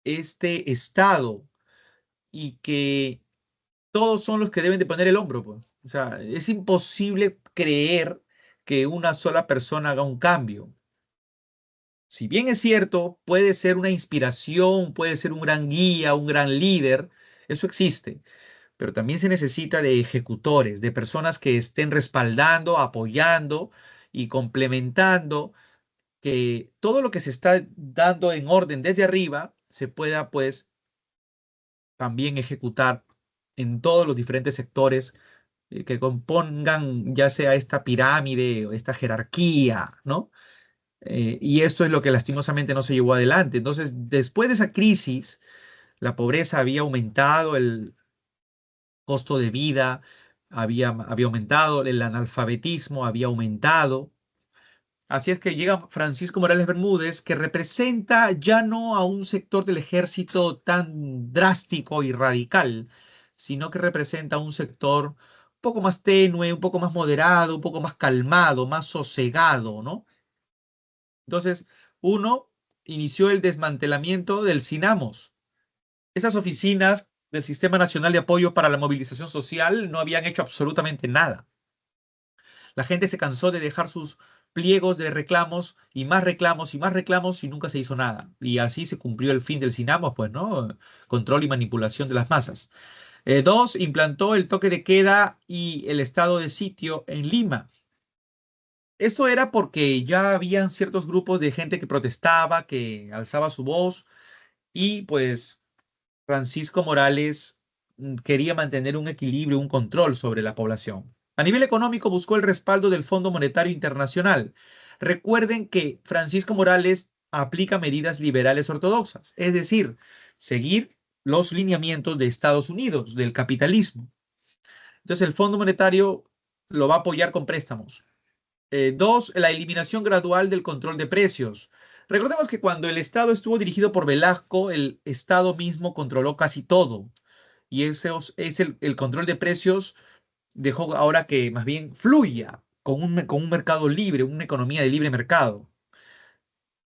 este estado y que todos son los que deben de poner el hombro, pues. O sea, es imposible creer que una sola persona haga un cambio. Si bien es cierto, puede ser una inspiración, puede ser un gran guía, un gran líder, eso existe, pero también se necesita de ejecutores, de personas que estén respaldando, apoyando y complementando que todo lo que se está dando en orden desde arriba se pueda pues también ejecutar en todos los diferentes sectores que compongan ya sea esta pirámide o esta jerarquía, ¿no? Y esto es lo que lastimosamente no se llevó adelante. Entonces, después de esa crisis, la pobreza había aumentado, el costo de vida había aumentado, el analfabetismo había aumentado. Así es que llega Francisco Morales Bermúdez, que representa ya no a un sector del ejército tan drástico y radical, sino que representa a un sector un poco más tenue, un poco más moderado, un poco más calmado, más sosegado, ¿no? Entonces, uno inició el desmantelamiento del CINAMOS. Esas oficinas del Sistema Nacional de Apoyo para la Movilización Social no habían hecho absolutamente nada. La gente se cansó de dejar sus pliegos de reclamos y más reclamos y más reclamos y nunca se hizo nada. Y así se cumplió el fin del CINAMOS, pues, ¿no? Control y manipulación de las masas. Dos, implantó el toque de queda y el estado de sitio en Lima. Esto era porque ya habían ciertos grupos de gente que protestaba, que alzaba su voz y pues Francisco Morales quería mantener un equilibrio, un control sobre la población. A nivel económico buscó el respaldo del Fondo Monetario Internacional. Recuerden que Francisco Morales aplica medidas liberales ortodoxas, es decir, seguir los lineamientos de Estados Unidos, del capitalismo. Entonces el Fondo Monetario lo va a apoyar con préstamos. Dos, la eliminación gradual del control de precios. Recordemos que cuando el Estado estuvo dirigido por Velasco, el Estado mismo controló casi todo. Y ese es el control de precios dejó ahora que más bien fluya con un mercado libre, una economía de libre mercado.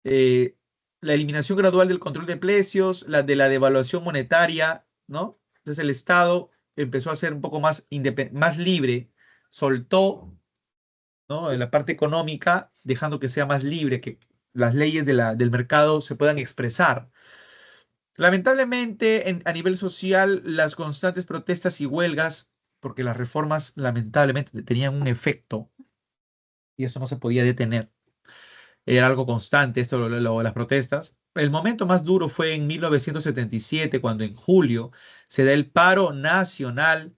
Eh, la eliminación gradual del control de precios, la de la devaluación monetaria, ¿no? Entonces el Estado empezó a ser un poco más libre, soltó, ¿no? En la parte económica, dejando que sea más libre, que las leyes del mercado se puedan expresar. Lamentablemente, a nivel social, las constantes protestas y huelgas, porque las reformas lamentablemente tenían un efecto y eso no se podía detener, era algo constante, esto las protestas. El momento más duro fue en 1977, cuando en julio se da el paro nacional,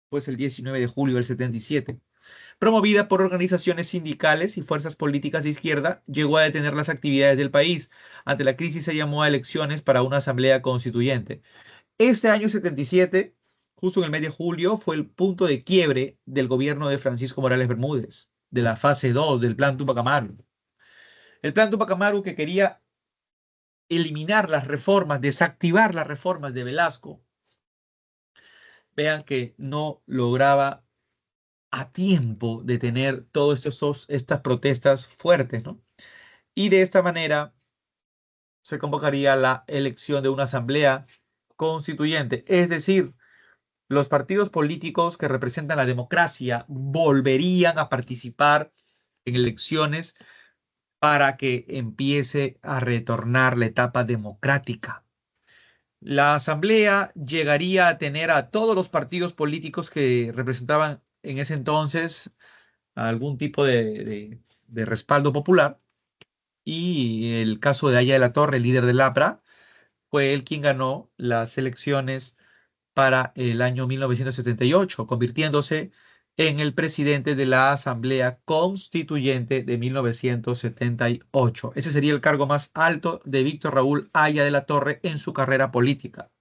pues el 19 de julio del 77 promovida por organizaciones sindicales y fuerzas políticas de izquierda, llegó a detener las actividades del país. Ante la crisis se llamó a elecciones para una asamblea constituyente. Este año 77, justo en el mes de julio, fue el punto de quiebre del gobierno de Francisco Morales Bermúdez, de la fase 2 del Plan Tupac Amaru. El Plan Tupac Amaru que quería eliminar las reformas, desactivar las reformas de Velasco, vean que no lograba a tiempo de tener todas estas protestas fuertes, ¿no? Y de esta manera se convocaría la elección de una asamblea constituyente, es decir, los partidos políticos que representan la democracia volverían a participar en elecciones para que empiece a retornar la etapa democrática. La asamblea llegaría a tener a todos los partidos políticos que representaban en ese entonces algún tipo de respaldo popular. Y el caso de Aya de la Torre, líder del APRA, fue él quien ganó las elecciones para el año 1978, convirtiéndose en el presidente de la Asamblea Constituyente de 1978. Ese sería el cargo más alto de Víctor Raúl Aya de la Torre en su carrera política.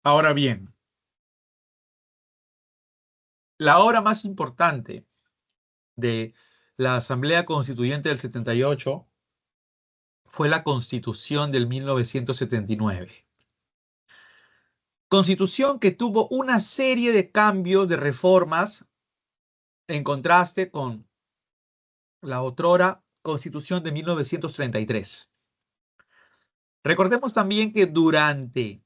Ahora bien, la obra más importante de la Asamblea Constituyente del 78 fue la Constitución del 1979. Constitución que tuvo una serie de cambios, de reformas, en contraste con la otrora Constitución de 1933. Recordemos también que durante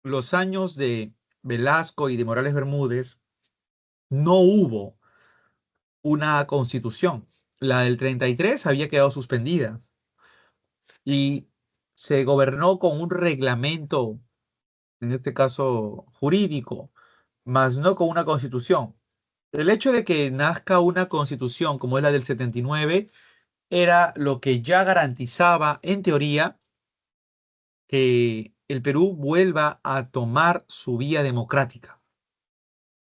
los años de Velasco y de Morales Bermúdez no hubo una constitución. La del 33 había quedado suspendida y se gobernó con un reglamento, en este caso jurídico, más no con una constitución. El hecho de que nazca una constitución como es la del 79 era lo que ya garantizaba, en teoría, que el Perú vuelva a tomar su vía democrática.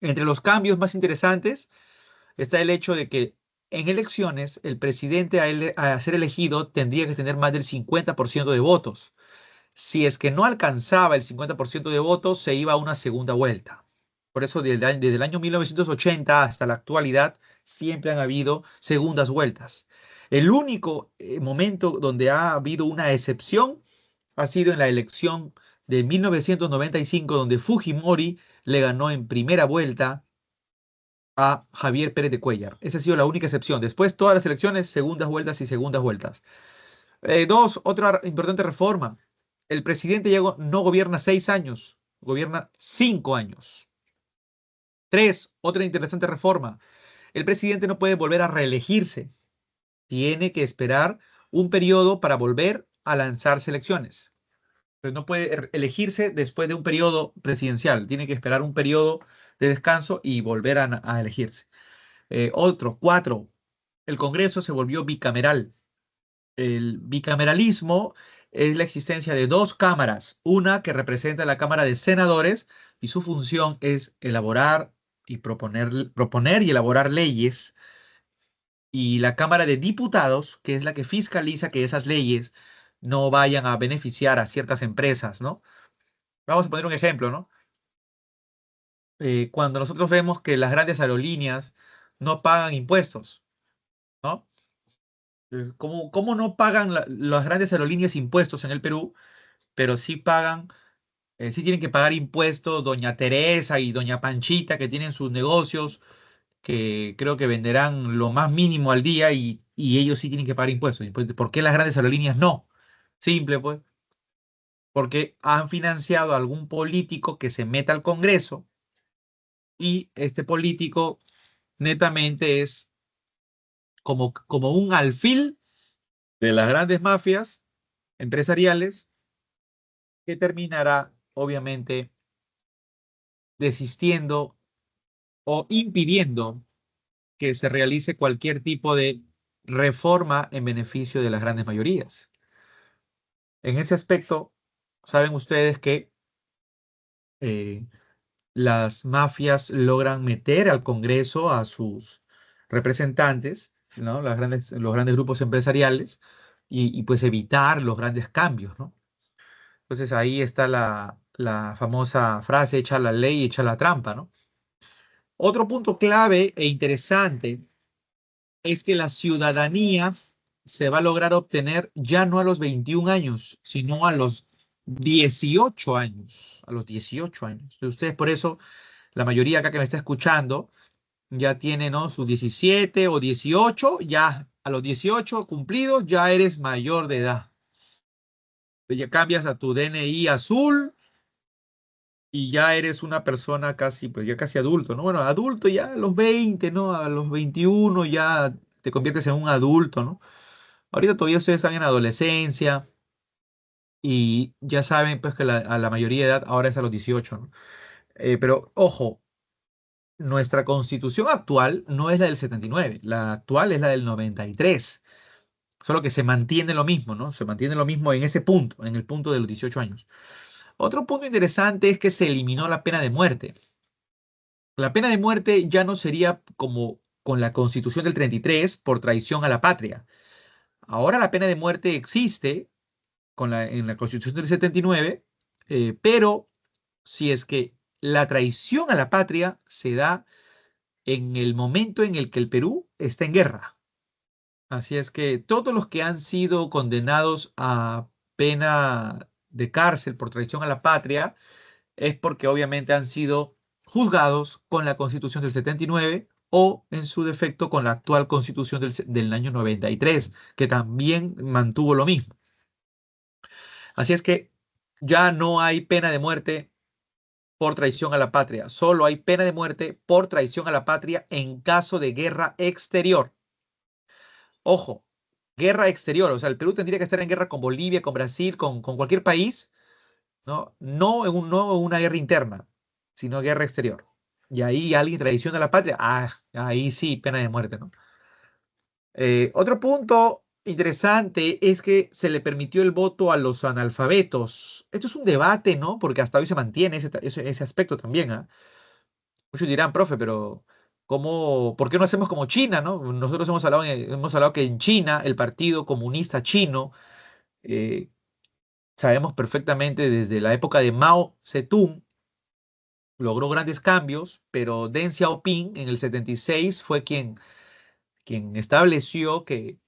Entre los cambios más interesantes está el hecho de que en elecciones el presidente a ser elegido tendría que tener más del 50% de votos. Si es que no alcanzaba el 50% de votos, se iba a una segunda vuelta. Por eso desde el año 1980 hasta la actualidad siempre han habido segundas vueltas. El único momento donde ha habido una excepción ha sido en la elección de 1995, donde Fujimori le ganó en primera vuelta a Javier Pérez de Cuellar. Esa ha sido la única excepción. Después, todas las elecciones, segundas vueltas y segundas vueltas. Dos, otra importante reforma. El presidente ya no gobierna 6 años, gobierna 5 años. Tres, otra interesante reforma. El presidente no puede volver a reelegirse. Tiene que esperar un periodo para volver a lanzarse elecciones. Pues no puede elegirse después de un periodo presidencial. Tiene que esperar un periodo de descanso y volver a elegirse. Otro, cuatro, el Congreso se volvió bicameral. El bicameralismo es la existencia de dos cámaras, una que representa la Cámara de Senadores y su función es elaborar y proponer y elaborar leyes, y la Cámara de Diputados, que es la que fiscaliza que esas leyes no vayan a beneficiar a ciertas empresas, ¿no? Vamos a poner un ejemplo, ¿no? Cuando nosotros vemos que las grandes aerolíneas no pagan impuestos, ¿no? ¿Cómo no pagan las grandes aerolíneas impuestos en el Perú, pero sí pagan, sí tienen que pagar impuestos doña Teresa y doña Panchita, que tienen sus negocios, que creo que venderán lo más mínimo al día y ellos sí tienen que pagar impuestos? ¿Por qué las grandes aerolíneas no? Simple, pues, porque han financiado a algún político que se meta al Congreso y este político netamente es como un alfil de las grandes mafias empresariales, que terminará, obviamente, desistiendo o impidiendo que se realice cualquier tipo de reforma en beneficio de las grandes mayorías. En ese aspecto, saben ustedes que eh, las mafias logran meter al Congreso a sus representantes, ¿no? Los grandes grupos empresariales, y pues evitar los grandes cambios, ¿no? Entonces ahí está la famosa frase, echa la ley, echa la trampa, ¿no? Otro punto clave e interesante es que la ciudadanía se va a lograr obtener ya no a los 21 años, sino a los 18 años. A los 18 años. Ustedes por eso, la mayoría acá que me está escuchando, ya tiene, ¿no?, sus 17 o 18, ya a los 18 cumplidos ya eres mayor de edad. Ya cambias a tu DNI azul y ya eres una persona casi, pues ya casi adulto, ¿no? Bueno, adulto ya a los 20, ¿no? A los 21 ya te conviertes en un adulto, ¿no? Ahorita todavía ustedes están en adolescencia y ya saben, pues, que a la mayoría de edad ahora es a los 18, ¿no? Pero ojo, nuestra constitución actual no es la del 79, la actual es la del 93, solo que se mantiene lo mismo, ¿no? Se mantiene lo mismo en ese punto, en el punto de los 18 años. Otro punto interesante es que se eliminó la pena de muerte. La pena de muerte ya no sería como con la Constitución del 33 por traición a la patria. Ahora la pena de muerte existe en la Constitución del 79, pero si es que la traición a la patria se da en el momento en el que el Perú está en guerra. Así es que todos los que han sido condenados a pena de cárcel por traición a la patria es porque obviamente han sido juzgados con la Constitución del 79 o, en su defecto, con la actual Constitución del año 93, que también mantuvo lo mismo. Así es que ya no hay pena de muerte por traición a la patria, solo hay pena de muerte por traición a la patria en caso de guerra exterior. Ojo, guerra exterior, o sea, el Perú tendría que estar en guerra con Bolivia, con Brasil, con cualquier país, ¿no? No en una guerra interna, sino guerra exterior. Y ahí alguien traiciona a la patria, ahí sí, pena de muerte, ¿no? Otro punto interesante es que se le permitió el voto a los analfabetos. Esto es un debate, ¿no? Porque hasta hoy se mantiene ese aspecto también, ¿ah? Muchos dirán, profe, pero ¿por qué no hacemos como China, ¿no? Nosotros hemos hablado que en China, el Partido Comunista Chino, eh, sabemos perfectamente desde la época de Mao Zedong, logró grandes cambios, pero Deng Xiaoping en el 76 fue quien estableció que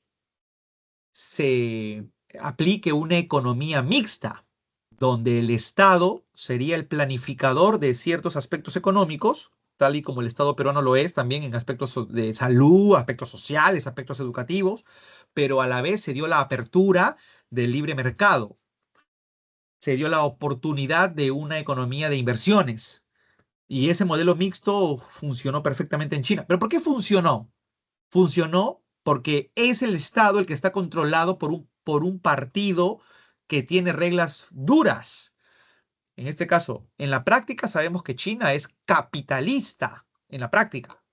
se aplique una economía mixta, donde el Estado sería el planificador de ciertos aspectos económicos, tal y como el Estado peruano lo es también en aspectos de salud, aspectos sociales, aspectos educativos, pero a la vez se dio la apertura del libre mercado, se dio la oportunidad de una economía de inversiones. Y ese modelo mixto funcionó perfectamente en China. ¿Pero por qué funcionó? Funcionó porque es el Estado el que está controlado por un partido que tiene reglas duras. En este caso, en la práctica sabemos que China es capitalista, en la práctica,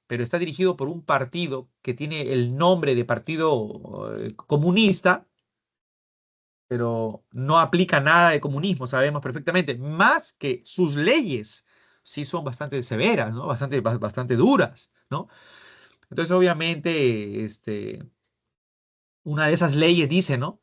pero está dirigido por un partido que tiene el nombre de partido comunista, pero no aplica nada de comunismo, sabemos perfectamente, más que sus leyes sí son bastante severas, ¿no? Bastante duras, ¿no? Entonces, obviamente, una de esas leyes dice, ¿no?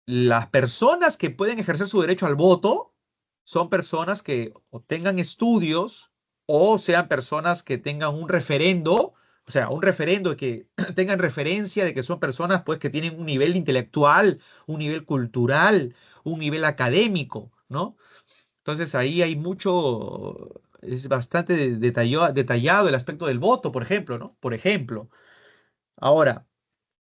Las personas que pueden ejercer su derecho al voto son personas que o tengan estudios o sean personas que tengan un referendo, o sea, un referendo que tengan referencia de que son personas pues que tienen un nivel intelectual, un nivel cultural, un nivel académico, ¿no? Entonces ahí hay mucho, es bastante detallado el aspecto del voto, por ejemplo, ¿no? Por ejemplo. Ahora,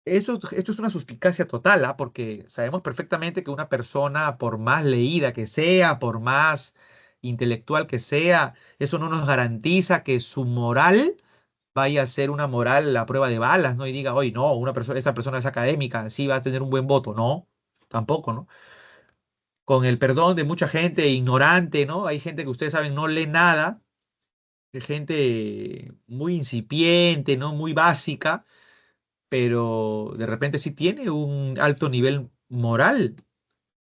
esto es una suspicacia total, ¿ah? Porque sabemos perfectamente que una persona, por más leída que sea, por más intelectual que sea, eso no nos garantiza que su moral vaya a ser una moral a prueba de balas, ¿no? Y diga, oye, no, esta persona es académica, sí va a tener un buen voto. No, tampoco, ¿no? Con el perdón de mucha gente ignorante, ¿no? Hay gente que ustedes saben no lee nada, gente muy incipiente, ¿no? Muy básica, pero de repente sí tiene un alto nivel moral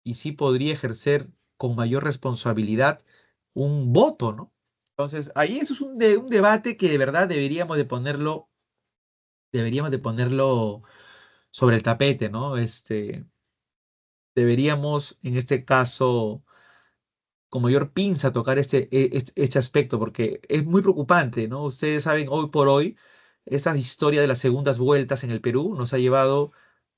y sí podría ejercer con mayor responsabilidad un voto, ¿no? Entonces, ahí eso es un debate que de verdad deberíamos de ponerlo sobre el tapete, ¿no? Deberíamos, en este caso, con mayor pinza tocar este aspecto, porque es muy preocupante, ¿no? Ustedes saben, hoy por hoy, esta historia de las segundas vueltas en el Perú nos ha llevado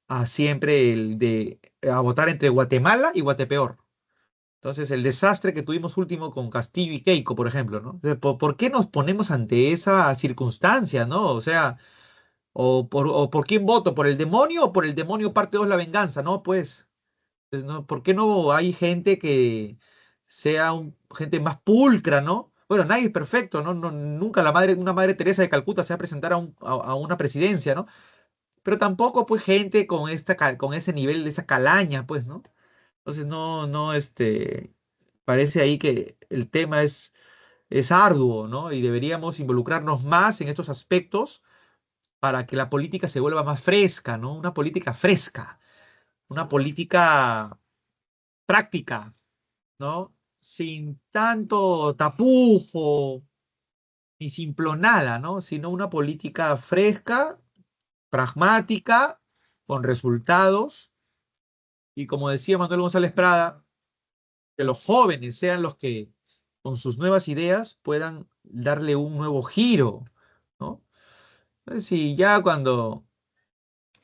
a siempre a votar entre Guatemala y Guatepeor. Entonces, el desastre que tuvimos último con Castillo y Keiko, por ejemplo, ¿no? ¿Por qué nos ponemos ante esa circunstancia, ¿no? O sea, o por quién voto, ¿por el demonio o por el demonio parte 2 la venganza? No, pues, ¿no? ¿Por qué no hay gente que sea gente más pulcra, ¿no? Bueno, nadie es perfecto, ¿no? Nunca una madre Teresa de Calcuta se va a presentar a una presidencia, ¿no? Pero tampoco, pues, gente con ese nivel de esa calaña, pues, ¿no? Entonces, parece ahí que el tema es arduo, ¿no? Y deberíamos involucrarnos más en estos aspectos para que la política se vuelva más fresca, ¿no? Una política fresca, una política práctica, ¿no? Sin tanto tapujo ni simplonada, ¿no? Sino una política fresca, pragmática, con resultados. Y como decía Manuel González Prada, que los jóvenes sean los que con sus nuevas ideas puedan darle un nuevo giro, ¿no? Entonces, si ya cuando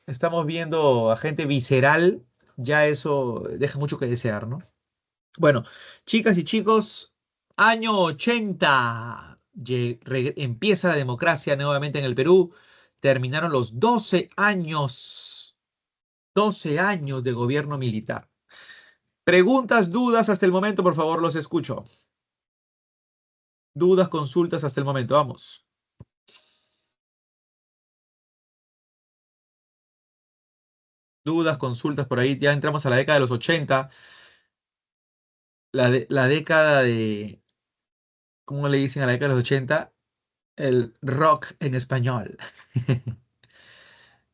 estamos viendo a gente visceral, ya eso deja mucho que desear, ¿no? Bueno, chicas y chicos, año 80. Empieza la democracia nuevamente en el Perú. Terminaron los 12 años de gobierno militar. Preguntas, dudas hasta el momento, por favor, los escucho. Dudas, consultas hasta el momento, vamos. Dudas, consultas por ahí. Ya entramos a la década de los 80, la década de, ¿cómo le dicen a la década de los 80? El rock en español.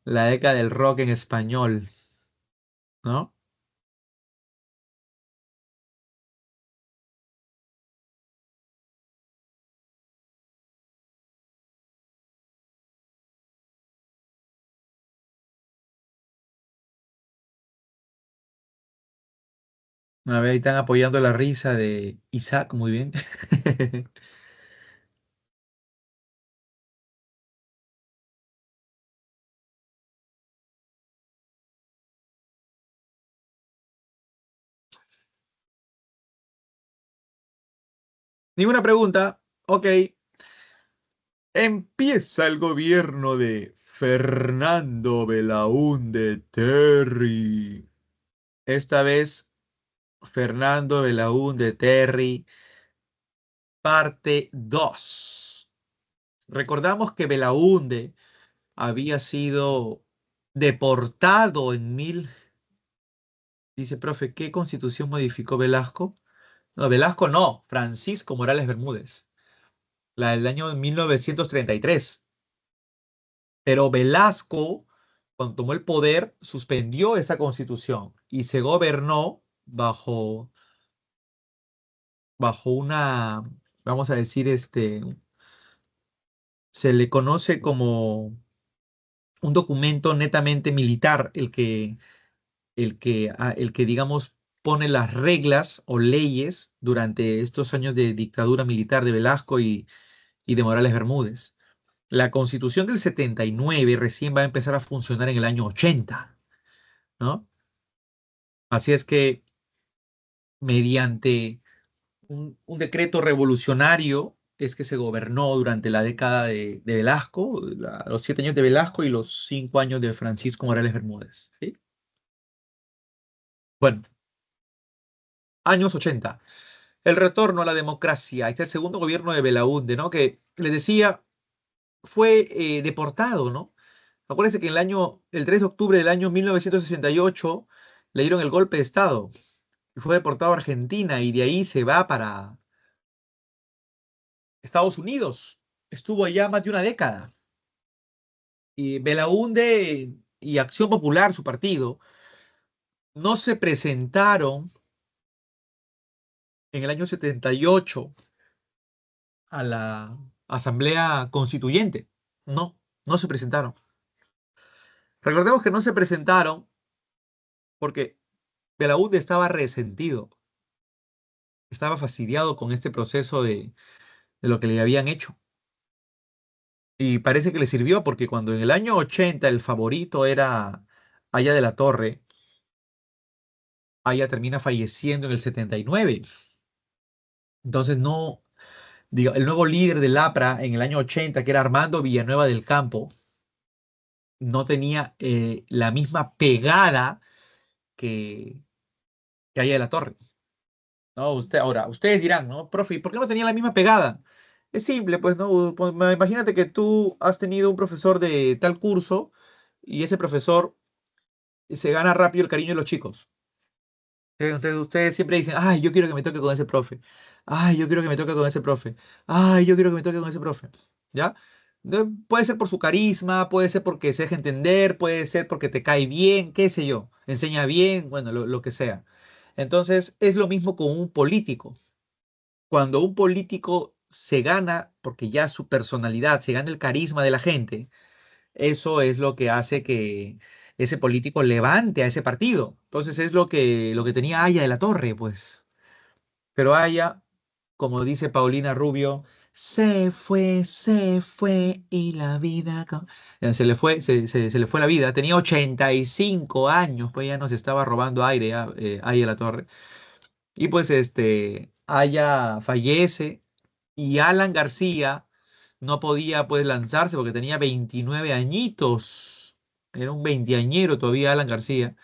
La década del rock en español, ¿no? A ver, ahí están apoyando la risa de Isaac, muy bien. Ninguna pregunta. Ok. Empieza el gobierno de Fernando Belaúnde Terry. Esta vez, Fernando Belaúnde Terry, parte 2. Recordamos que Belaúnde había sido deportado en mil... Dice, profe, ¿qué constitución modificó Velasco? No, Velasco no, Francisco Morales Bermúdez, la del año 1933. Pero Velasco, cuando tomó el poder, suspendió esa constitución y se gobernó bajo una, vamos a decir, se le conoce como un documento netamente militar, el que, digamos, pone las reglas o leyes durante estos años de dictadura militar de Velasco y de Morales Bermúdez. La Constitución del 79 recién va a empezar a funcionar en el año 80, ¿no? Así es que mediante un decreto revolucionario es que se gobernó durante la década de Velasco, los 7 años de Velasco y los 5 años de Francisco Morales Bermúdez, ¿sí? Bueno, años 80. El retorno a la democracia. Este es el segundo gobierno de Belaúnde, ¿no? Que les decía, fue deportado, ¿no? Acuérdense que el 3 de octubre del año 1968 le dieron el golpe de Estado y fue deportado a Argentina y de ahí se va para Estados Unidos. Estuvo allá más de una década. Y Belaúnde y Acción Popular, su partido, no se presentaron en el año 78 a la Asamblea Constituyente. No, no se presentaron. Recordemos que no se presentaron porque Belaúnde estaba resentido, estaba fastidiado con este proceso de lo que le habían hecho. Y parece que le sirvió porque cuando en el año 80 el favorito era Aya de la Torre, Aya termina falleciendo en el 79. Entonces no, digo, el nuevo líder del APRA en el año 80, que era Armando Villanueva del Campo, no tenía la misma pegada que, que Aya de la Torre. ¿No? Ahora, ustedes dirán, ¿no? Profe, ¿y por qué no tenía la misma pegada? Es simple, pues, ¿no? Pues, imagínate que tú has tenido un profesor de tal curso y ese profesor se gana rápido el cariño de los chicos. Entonces ustedes siempre dicen, ay, yo quiero que me toque con ese profe. Ay, yo quiero que me toque con ese profe. Ay, yo quiero que me toque con ese profe. ¿Ya? Puede ser por su carisma, puede ser porque se deja entender, puede ser porque te cae bien, qué sé yo. Enseña bien, bueno, lo que sea. Entonces es lo mismo con un político. Cuando un político se gana, porque ya su personalidad, se gana el carisma de la gente, eso es lo que hace que ese político levante a ese partido. Entonces es lo que tenía Aya de la Torre, pues. Pero Aya, como dice Paulina Rubio, se fue y la vida... se le fue la vida. Tenía 85 años, pues ya nos estaba robando aire, Aya de la Torre. Y pues Aya fallece y Alan García no podía pues lanzarse porque tenía 29 añitos. Era un veinteañero todavía Alan García.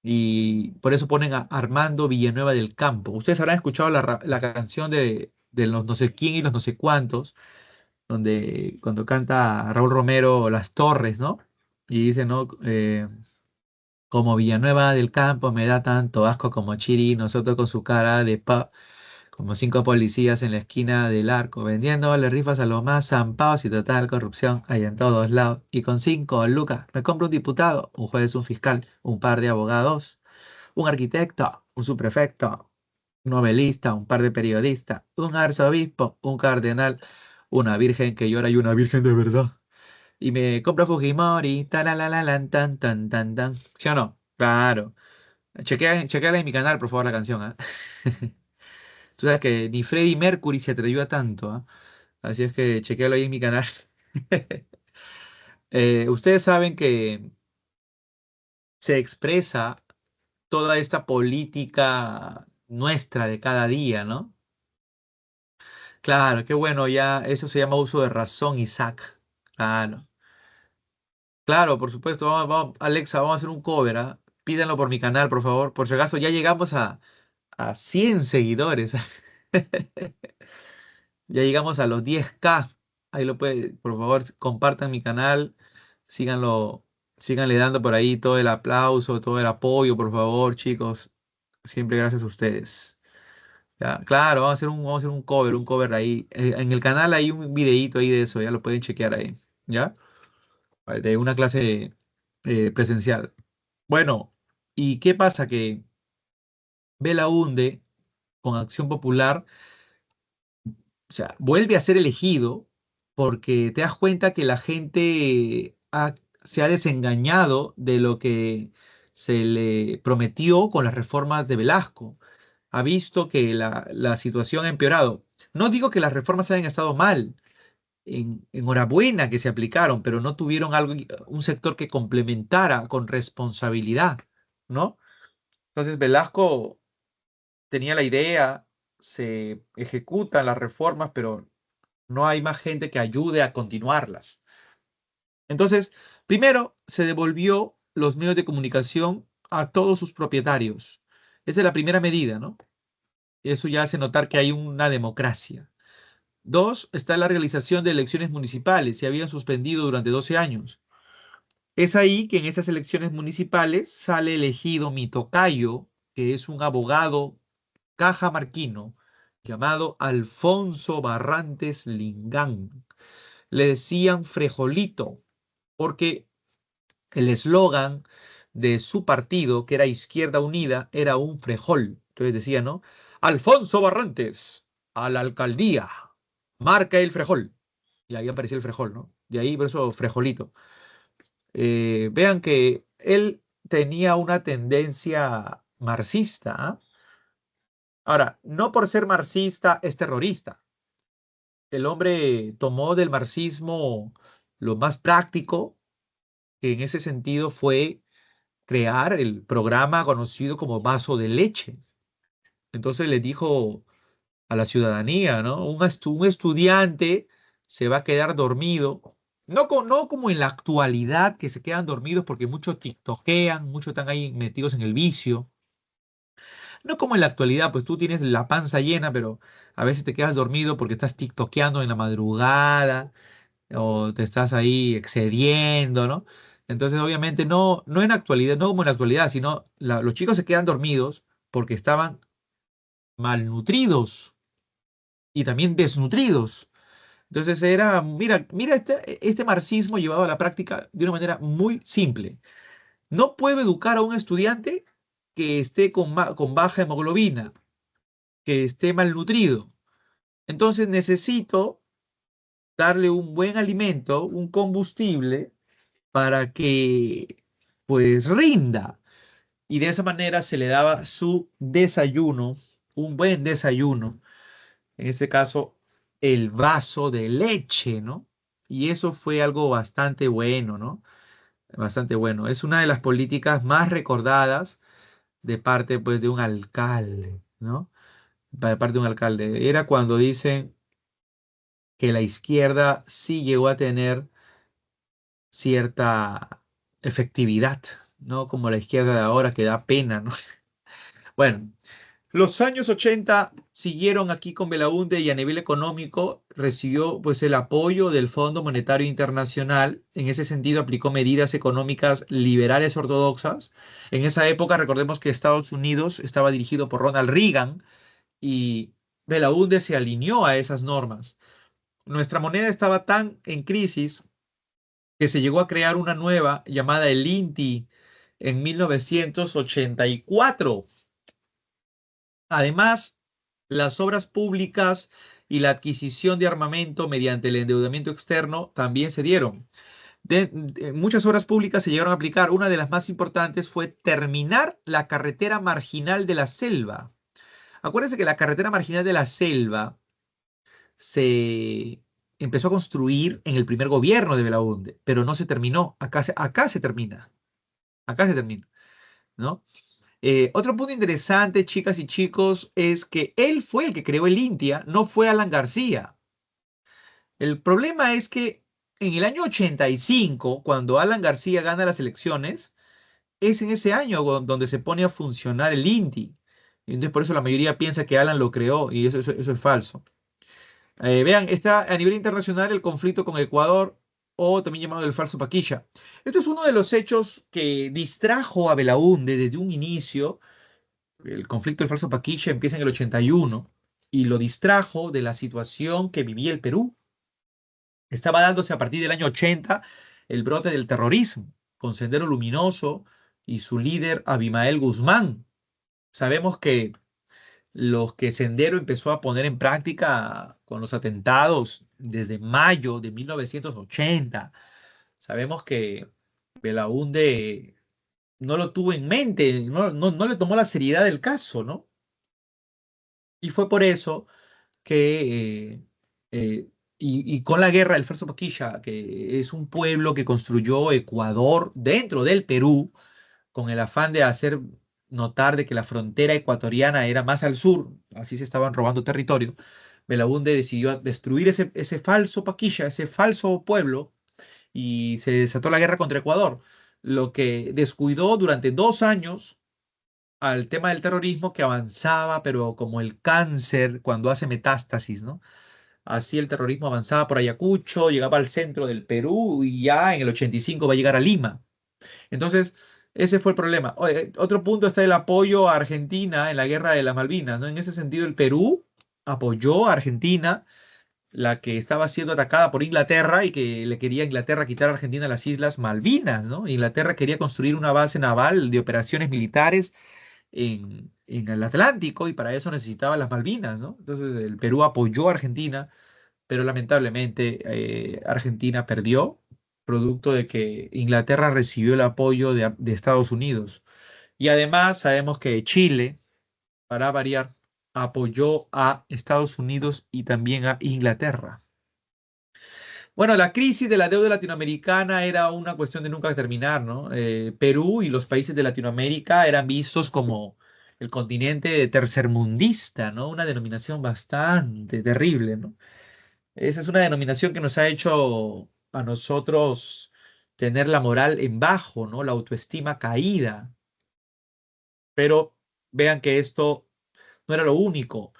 Y por eso ponen a Armando Villanueva del Campo. Ustedes habrán escuchado la canción de los no sé quién y los no sé cuántos, donde cuando canta Raúl Romero Las Torres, ¿no? Y dice, ¿no? Como Villanueva del Campo me da tanto asco como Chiri, nosotros con su cara de pa, como cinco policías en la esquina del arco, vendiéndole rifas a los más zampados y total corrupción hay en todos lados. Y con 5 lucas me compro un diputado, un juez, un fiscal, un par de abogados, un arquitecto, un subprefecto, un novelista, un par de periodistas, un arzobispo, un cardenal, una virgen que llora y una virgen de verdad. Y me compro Fujimori, talalalan, tan, tan, tan, tan. ¿Sí o no? Claro. Chequeala en mi canal, por favor, la canción, ¿ah? Tú sabes que ni Freddie Mercury se atrevió a tanto, ¿ah? Así es que chequealo ahí en mi canal. Ustedes saben que se expresa toda esta política nuestra de cada día, ¿no? Claro, qué bueno, ya eso se llama uso de razón, Isaac. Claro, claro, por supuesto. Alexa, vamos a hacer un cover, ¿ah? Pídanlo por mi canal, por favor. Por si acaso, ya llegamos a 100 seguidores. Ya llegamos a los 10K. Ahí lo puede, por favor, compartan mi canal. Síganlo, síganle dando por ahí todo el aplauso, todo el apoyo, por favor, chicos. Siempre gracias a ustedes. Ya, claro, vamos a hacer un cover ahí. En el canal hay un videíto ahí de eso, ya lo pueden chequear ahí. ¿Ya? De una clase presencial. Bueno, ¿y qué pasa? Que Belaunde, con Acción Popular, o sea, vuelve a ser elegido porque te das cuenta que la gente se ha desengañado de lo que se le prometió con las reformas de Velasco. Ha visto que la situación ha empeorado. No digo que las reformas hayan estado mal, enhorabuena que se aplicaron, pero no tuvieron algo, un sector que complementara con responsabilidad, ¿no? Entonces Velasco tenía la idea, se ejecutan las reformas, pero no hay más gente que ayude a continuarlas. Entonces, primero se devolvió los medios de comunicación a todos sus propietarios. Esa es la primera medida, ¿no? Eso ya hace notar que hay una democracia. Dos, está la realización de elecciones municipales. Se habían suspendido durante 12 años. Es ahí que en esas elecciones municipales sale elegido mi tocayo, que es un abogado cajamarquino llamado Alfonso Barrantes Lingán. Le decían Frejolito, porque el eslogan de su partido, que era Izquierda Unida, era un frejol. Entonces decía, ¿no? Alfonso Barrantes, a la alcaldía, marca el frejol. Y ahí aparecía el frejol, ¿no? De ahí por eso frejolito. Vean que él tenía una tendencia marxista, ¿ah? Ahora, no por ser marxista es terrorista. El hombre tomó del marxismo lo más práctico, que en ese sentido fue crear el programa conocido como vaso de leche. Entonces le dijo a la ciudadanía, ¿no? Un estudiante se va a quedar dormido, no como en la actualidad que se quedan dormidos porque muchos tiktokean, muchos están ahí metidos en el vicio. No como en la actualidad, pues tú tienes la panza llena, pero a veces te quedas dormido porque estás tiktokeando en la madrugada o te estás ahí excediendo, ¿no? Entonces, obviamente, no en la actualidad, no como en la actualidad, sino los chicos se quedan dormidos porque estaban malnutridos y también desnutridos. Entonces mira este marxismo llevado a la práctica de una manera muy simple. No puedo educar a un estudiante que esté con baja hemoglobina, que esté malnutrido. Entonces necesito darle un buen alimento, un combustible para que pues rinda. Y de esa manera se le daba su desayuno, un buen desayuno, en este caso el vaso de leche, ¿no? Y eso fue algo bastante bueno, ¿no? Bastante bueno. Es una de las políticas más recordadas de parte pues de un alcalde, ¿no? De parte de un alcalde. Era cuando dicen que la izquierda sí llegó a tener cierta efectividad, ¿no? Como la izquierda de ahora que da pena, ¿no? Bueno, los años 80 siguieron aquí con Belaúnde y a nivel económico recibió pues el apoyo del Fondo Monetario Internacional. En ese sentido aplicó medidas económicas liberales ortodoxas. En esa época recordemos que Estados Unidos estaba dirigido por Ronald Reagan y Belaúnde se alineó a esas normas. Nuestra moneda estaba tan en crisis que se llegó a crear una nueva llamada el INTI en 1984. Además, las obras públicas y la adquisición de armamento mediante el endeudamiento externo también se dieron. Muchas obras públicas se llegaron a aplicar. Una de las más importantes fue terminar la carretera marginal de la selva. Acuérdense que la carretera marginal de la selva se empezó a construir en el primer gobierno de Belaúnde, pero no se terminó. Acá se termina. Acá se termina, ¿no? Otro punto interesante, chicas y chicos, es que él fue el que creó el Intia, no fue Alan García. El problema es que en el año 85, cuando Alan García gana las elecciones, es en ese año donde se pone a funcionar el INTI. Entonces, por eso la mayoría piensa que Alan lo creó y eso es falso. Vean, está a nivel internacional el conflicto con Ecuador, o también llamado el falso Paquilla. Esto es uno de los hechos que distrajo a Belaúnde desde un inicio. El conflicto del falso Paquilla empieza en el 81 y lo distrajo de la situación que vivía el Perú. Estaba dándose a partir del año 80 el brote del terrorismo, con Sendero Luminoso y su líder Abimael Guzmán. Sabemos que los que Sendero empezó a poner en práctica con los atentados desde mayo de 1980. Sabemos que Belaúnde no lo tuvo en mente, no le tomó la seriedad del caso, ¿no? Y fue por eso que, y con la guerra del Falso Paquilla, que es un pueblo que construyó Ecuador dentro del Perú, con el afán de hacer notar de que la frontera ecuatoriana era más al sur, así se estaban robando territorio. Belaúnde decidió destruir ese falso Paquilla, ese falso pueblo, y se desató la guerra contra Ecuador, lo que descuidó durante 2 años al tema del terrorismo que avanzaba, pero como el cáncer cuando hace metástasis, ¿no? Así el terrorismo avanzaba por Ayacucho, llegaba al centro del Perú y ya en el 85 va a llegar a Lima. Entonces, ese fue el problema. Otro punto está el apoyo a Argentina en la guerra de las Malvinas, ¿no? En ese sentido, el Perú apoyó a Argentina, la que estaba siendo atacada por Inglaterra y que le quería Inglaterra quitar a Argentina las Islas Malvinas, ¿no? Inglaterra quería construir una base naval de operaciones militares en el Atlántico y para eso necesitaba las Malvinas, ¿no? Entonces el Perú apoyó a Argentina, pero lamentablemente Argentina perdió, producto de que Inglaterra recibió el apoyo de Estados Unidos. Y además sabemos que Chile, para variar, apoyó a Estados Unidos y también a Inglaterra. Bueno, la crisis de la deuda latinoamericana era una cuestión de nunca terminar, ¿no? Perú y los países de Latinoamérica eran vistos como el continente tercermundista, ¿no? Una denominación bastante terrible, ¿no? Esa es una denominación que nos ha hecho a nosotros tener la moral en bajo, ¿no? La autoestima caída. Pero vean que esto no era lo único.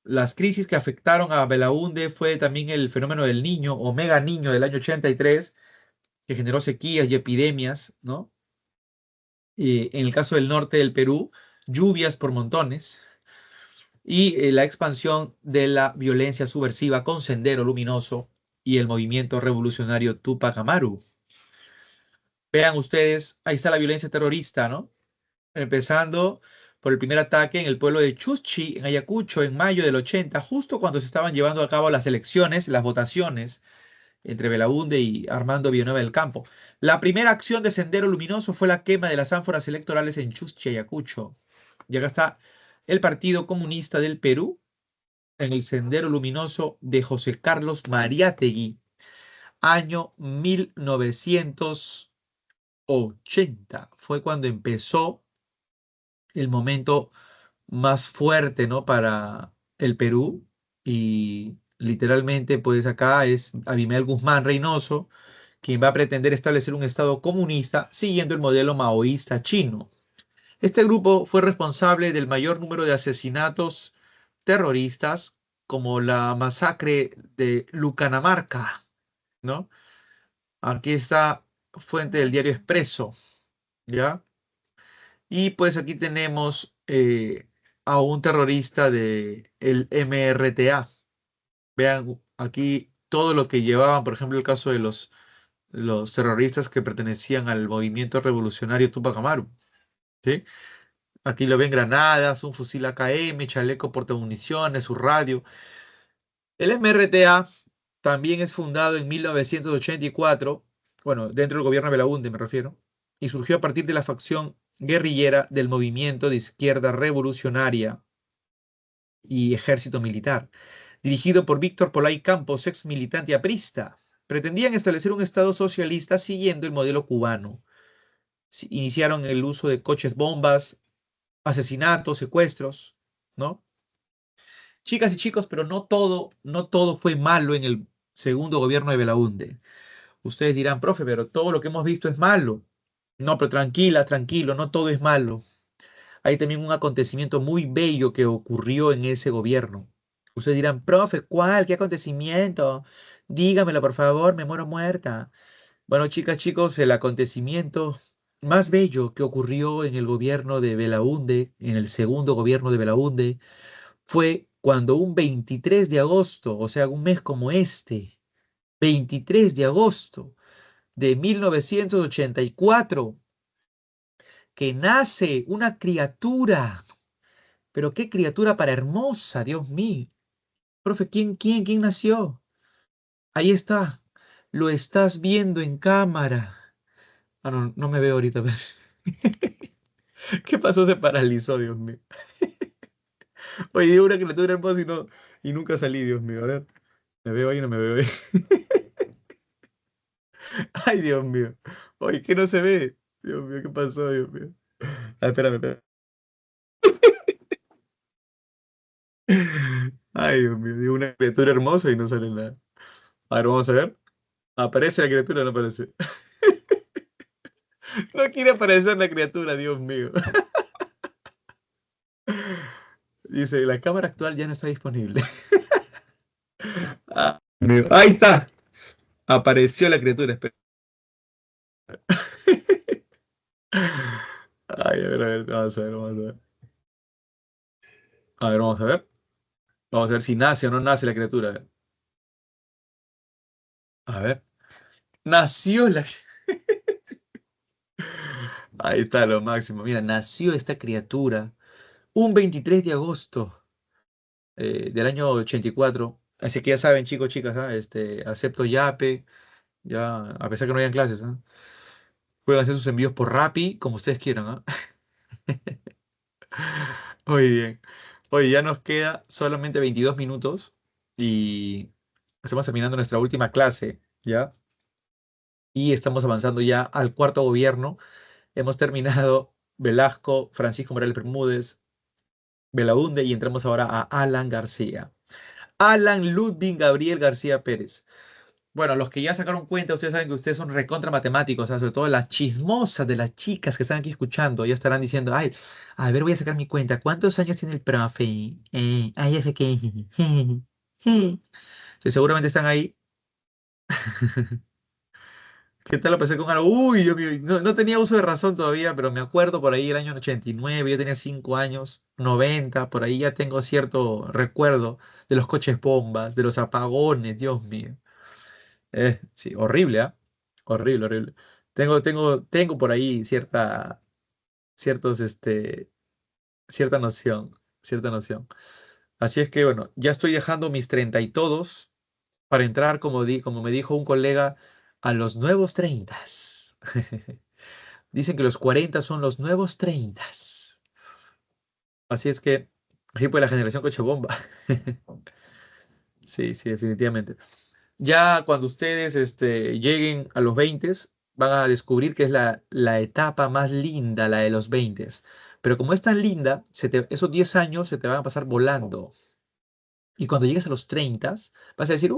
Las crisis que afectaron a Belaúnde fue también el fenómeno del niño o mega niño del año 83, que generó sequías y epidemias, ¿no? En el caso del norte del Perú, lluvias por montones y la expansión de la violencia subversiva con Sendero Luminoso y el movimiento revolucionario Tupac Amaru. Vean ustedes, ahí está la violencia terrorista, ¿no? Empezando por el primer ataque en el pueblo de Chuschi, en Ayacucho, en mayo del 80, justo cuando se estaban llevando a cabo las elecciones, las votaciones entre Belaúnde y Armando Villanueva del Campo. La primera acción de Sendero Luminoso fue la quema de las ánforas electorales en Chuschi, Ayacucho. Y acá está el Partido Comunista del Perú en el Sendero Luminoso de José Carlos Mariátegui, año 1980. Fue cuando empezó el momento más fuerte, ¿no? Para el Perú. Y literalmente, pues acá es Abimael Guzmán Reynoso, quien va a pretender establecer un Estado comunista siguiendo el modelo maoísta chino. Este grupo fue responsable del mayor número de asesinatos terroristas, como la masacre de Lucanamarca, ¿no? Aquí está fuente del diario Expreso, ¿ya? Y pues aquí tenemos a un terrorista de el MRTA. Vean aquí todo lo que llevaban, por ejemplo, el caso de los terroristas que pertenecían al movimiento revolucionario Tupac Amaru, ¿sí? Aquí lo ven granadas, un fusil AKM, chaleco portamuniciones, su radio. El MRTA también es fundado en 1984, bueno, dentro del gobierno de Belaúnde me refiero, y surgió a partir de la facción guerrillera del movimiento de izquierda revolucionaria y ejército militar, dirigido por Víctor Polay Campos, ex militante aprista. Pretendían establecer un Estado socialista siguiendo el modelo cubano. Iniciaron el uso de coches bombas, asesinatos, secuestros, ¿no? Chicas y chicos, pero no todo fue malo en el segundo gobierno de Belaúnde. Ustedes dirán, profe, pero todo lo que hemos visto es malo. No, pero tranquila, tranquilo, no todo es malo. Hay también un acontecimiento muy bello que ocurrió en ese gobierno. Ustedes dirán, profe, ¿cuál? ¿Qué acontecimiento? Dígamelo, por favor, me muero muerta. Bueno, chicas, chicos, el acontecimiento más bello que ocurrió en el gobierno de Belaúnde, en el segundo gobierno de Belaúnde, fue cuando un 23 de agosto, o sea, un mes como este, 23 de agosto de 1984, que nace una criatura. Pero qué criatura para hermosa, Dios mío. Profe, ¿quién nació? Ahí está. Lo estás viendo en cámara. Ah, no, no me veo ahorita. ¿Qué pasó? Se paralizó, Dios mío. Oye, digo una criatura hermosa y nunca salí, Dios mío. A ver, me veo ahí, no me veo ahí. Ay, Dios mío. Oye, ¿qué no se ve? Dios mío, ¿qué pasó, Dios mío? Ah, espérame, espérame. Ay, Dios mío, digo una criatura hermosa y no sale nada. A ver, vamos a ver. ¿Aparece la criatura o no aparece? No quiere aparecer la criatura, Dios mío. Dice, la cámara actual ya no está disponible. Ah, ahí está. Apareció la criatura. Espera. Ay, a ver, vamos a ver, vamos a ver. A ver, vamos a ver. Vamos a ver si nace o no nace la criatura. A ver. Nació la... Ahí está lo máximo. Mira, nació esta criatura un 23 de agosto del año 84. Así que ya saben, chicos, chicas, ¿ah? Acepto Yape, ya, a pesar que no hayan clases, ¿ah? Pueden hacer sus envíos por Rappi, como ustedes quieran, ¿ah? Muy bien. Oye, ya nos queda solamente 22 minutos y estamos terminando nuestra última clase, ¿ya? Y estamos avanzando ya al cuarto gobierno. Hemos terminado Velasco, Francisco Morales Bermúdez, Belaúnde y entramos ahora a Alan García. Alan Ludwig Gabriel García Pérez. Bueno, los que ya sacaron cuenta, ustedes saben que ustedes son recontra matemáticos, ¿ah? Sobre todo las chismosas de las chicas que están aquí escuchando, ya estarán diciendo, ay, a ver, voy a sacar mi cuenta. ¿Cuántos años tiene el profe? Ay, ya sé que. Sí, seguramente están ahí. ¿Qué tal la pasé con algo? Uy, Dios mío, no tenía uso de razón todavía, pero me acuerdo por ahí el año 89, yo tenía 5 años, 90, por ahí ya tengo cierto recuerdo de los coches bombas, de los apagones, Dios mío. Sí, horrible, ¿ah? Horrible, horrible. Tengo por ahí ciertos, cierta noción, cierta noción. Así es que, bueno, ya estoy dejando mis 30 y todos para entrar, como me dijo un colega, a los nuevos 30. Dicen que los 40 son los nuevos 30. Así es que, ahí pues la generación coche bomba. Sí, sí, definitivamente. Ya cuando ustedes lleguen a los 20, van a descubrir que es la etapa más linda, la de los 20. Pero como es tan linda, esos 10 años se te van a pasar volando. Y cuando llegues a los 30, vas a decir,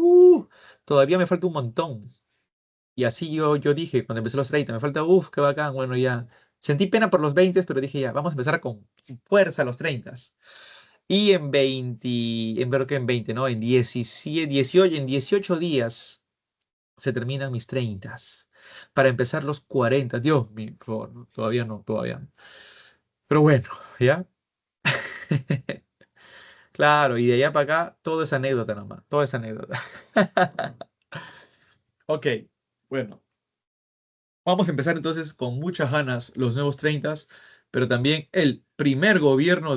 todavía me falta un montón. Y así yo dije, cuando empecé los 30 me falta, qué bacán, bueno, ya. Sentí pena por los 20, pero dije, ya, vamos a empezar con fuerza a los 30. Y en 20, creo que en 20, ¿no? En 17, 18, en 18 días se terminan mis 30. Para empezar los 40. Dios mío, por favor, no, todavía no, todavía no. Pero bueno, ¿ya? Claro, y de allá para acá, todo es anécdota nomás, todo es anécdota. Ok, bueno, vamos a empezar entonces con muchas ganas los nuevos 30, pero también el primer gobierno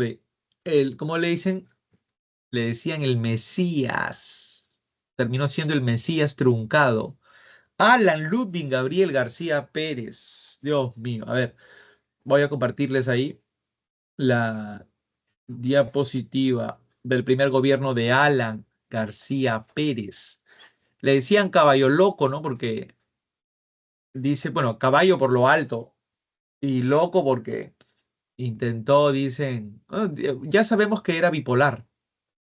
¿cómo le dicen? Le decían el Mesías. Terminó siendo el Mesías truncado. Alan Ludwig Gabriel García Pérez. Dios mío, a ver, voy a compartirles ahí la diapositiva del primer gobierno de Alan García Pérez. Le decían caballo loco, ¿no? Porque dice, bueno, caballo por lo alto y loco porque intentó, dicen, ya sabemos que era bipolar,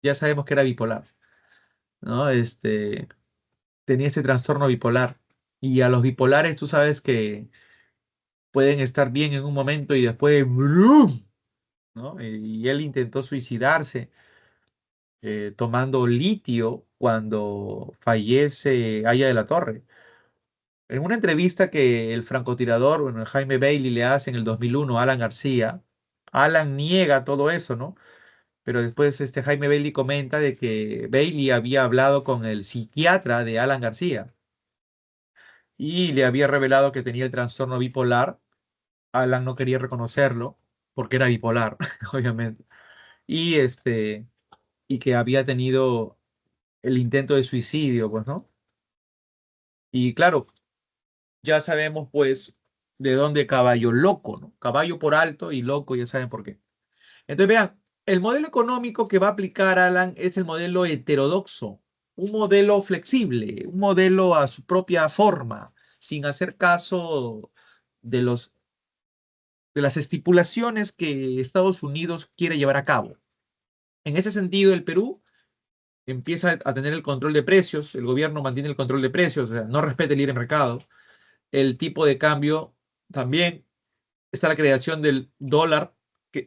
ya sabemos que era bipolar, ¿no? Tenía ese trastorno bipolar. Y a los bipolares tú sabes que pueden estar bien en un momento y después, ¡brum! ¿No? Y él intentó suicidarse tomando litio cuando fallece Aya de la Torre. En una entrevista que el francotirador, bueno, Jaime Bailey le hace en el 2001 a Alan García, Alan niega todo eso, ¿no? Pero después Jaime Bailey comenta de que Bailey había hablado con el psiquiatra de Alan García y le había revelado que tenía el trastorno bipolar. Alan no quería reconocerlo porque era bipolar, obviamente. Y y que había tenido el intento de suicidio, pues, ¿no? Y claro, ya sabemos, pues, de dónde caballo loco, ¿no? Caballo por alto y loco, ya saben por qué. Entonces, vean, el modelo económico que va a aplicar Alan es el modelo heterodoxo, un modelo flexible, un modelo a su propia forma, sin hacer caso de de las estipulaciones que Estados Unidos quiere llevar a cabo. En ese sentido, el Perú empieza a tener el control de precios, el gobierno mantiene el control de precios, o sea, no respeta el libre mercado, el tipo de cambio también, está la creación del dólar,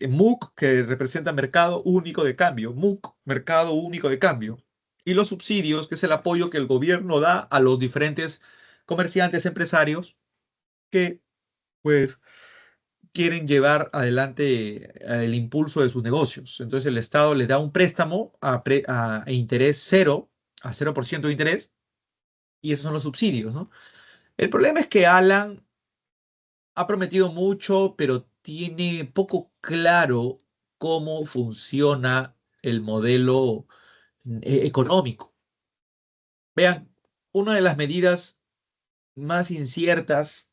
MUC, que representa Mercado Único de Cambio, MUC, Mercado Único de Cambio, y los subsidios, que es el apoyo que el gobierno da a los diferentes comerciantes, empresarios, que pues quieren llevar adelante el impulso de sus negocios. Entonces el Estado les da un préstamo a interés cero, a 0% de interés, y esos son los subsidios, ¿no? El problema es que Alan ha prometido mucho, pero tiene poco claro cómo funciona el modelo económico. Vean, una de las medidas más inciertas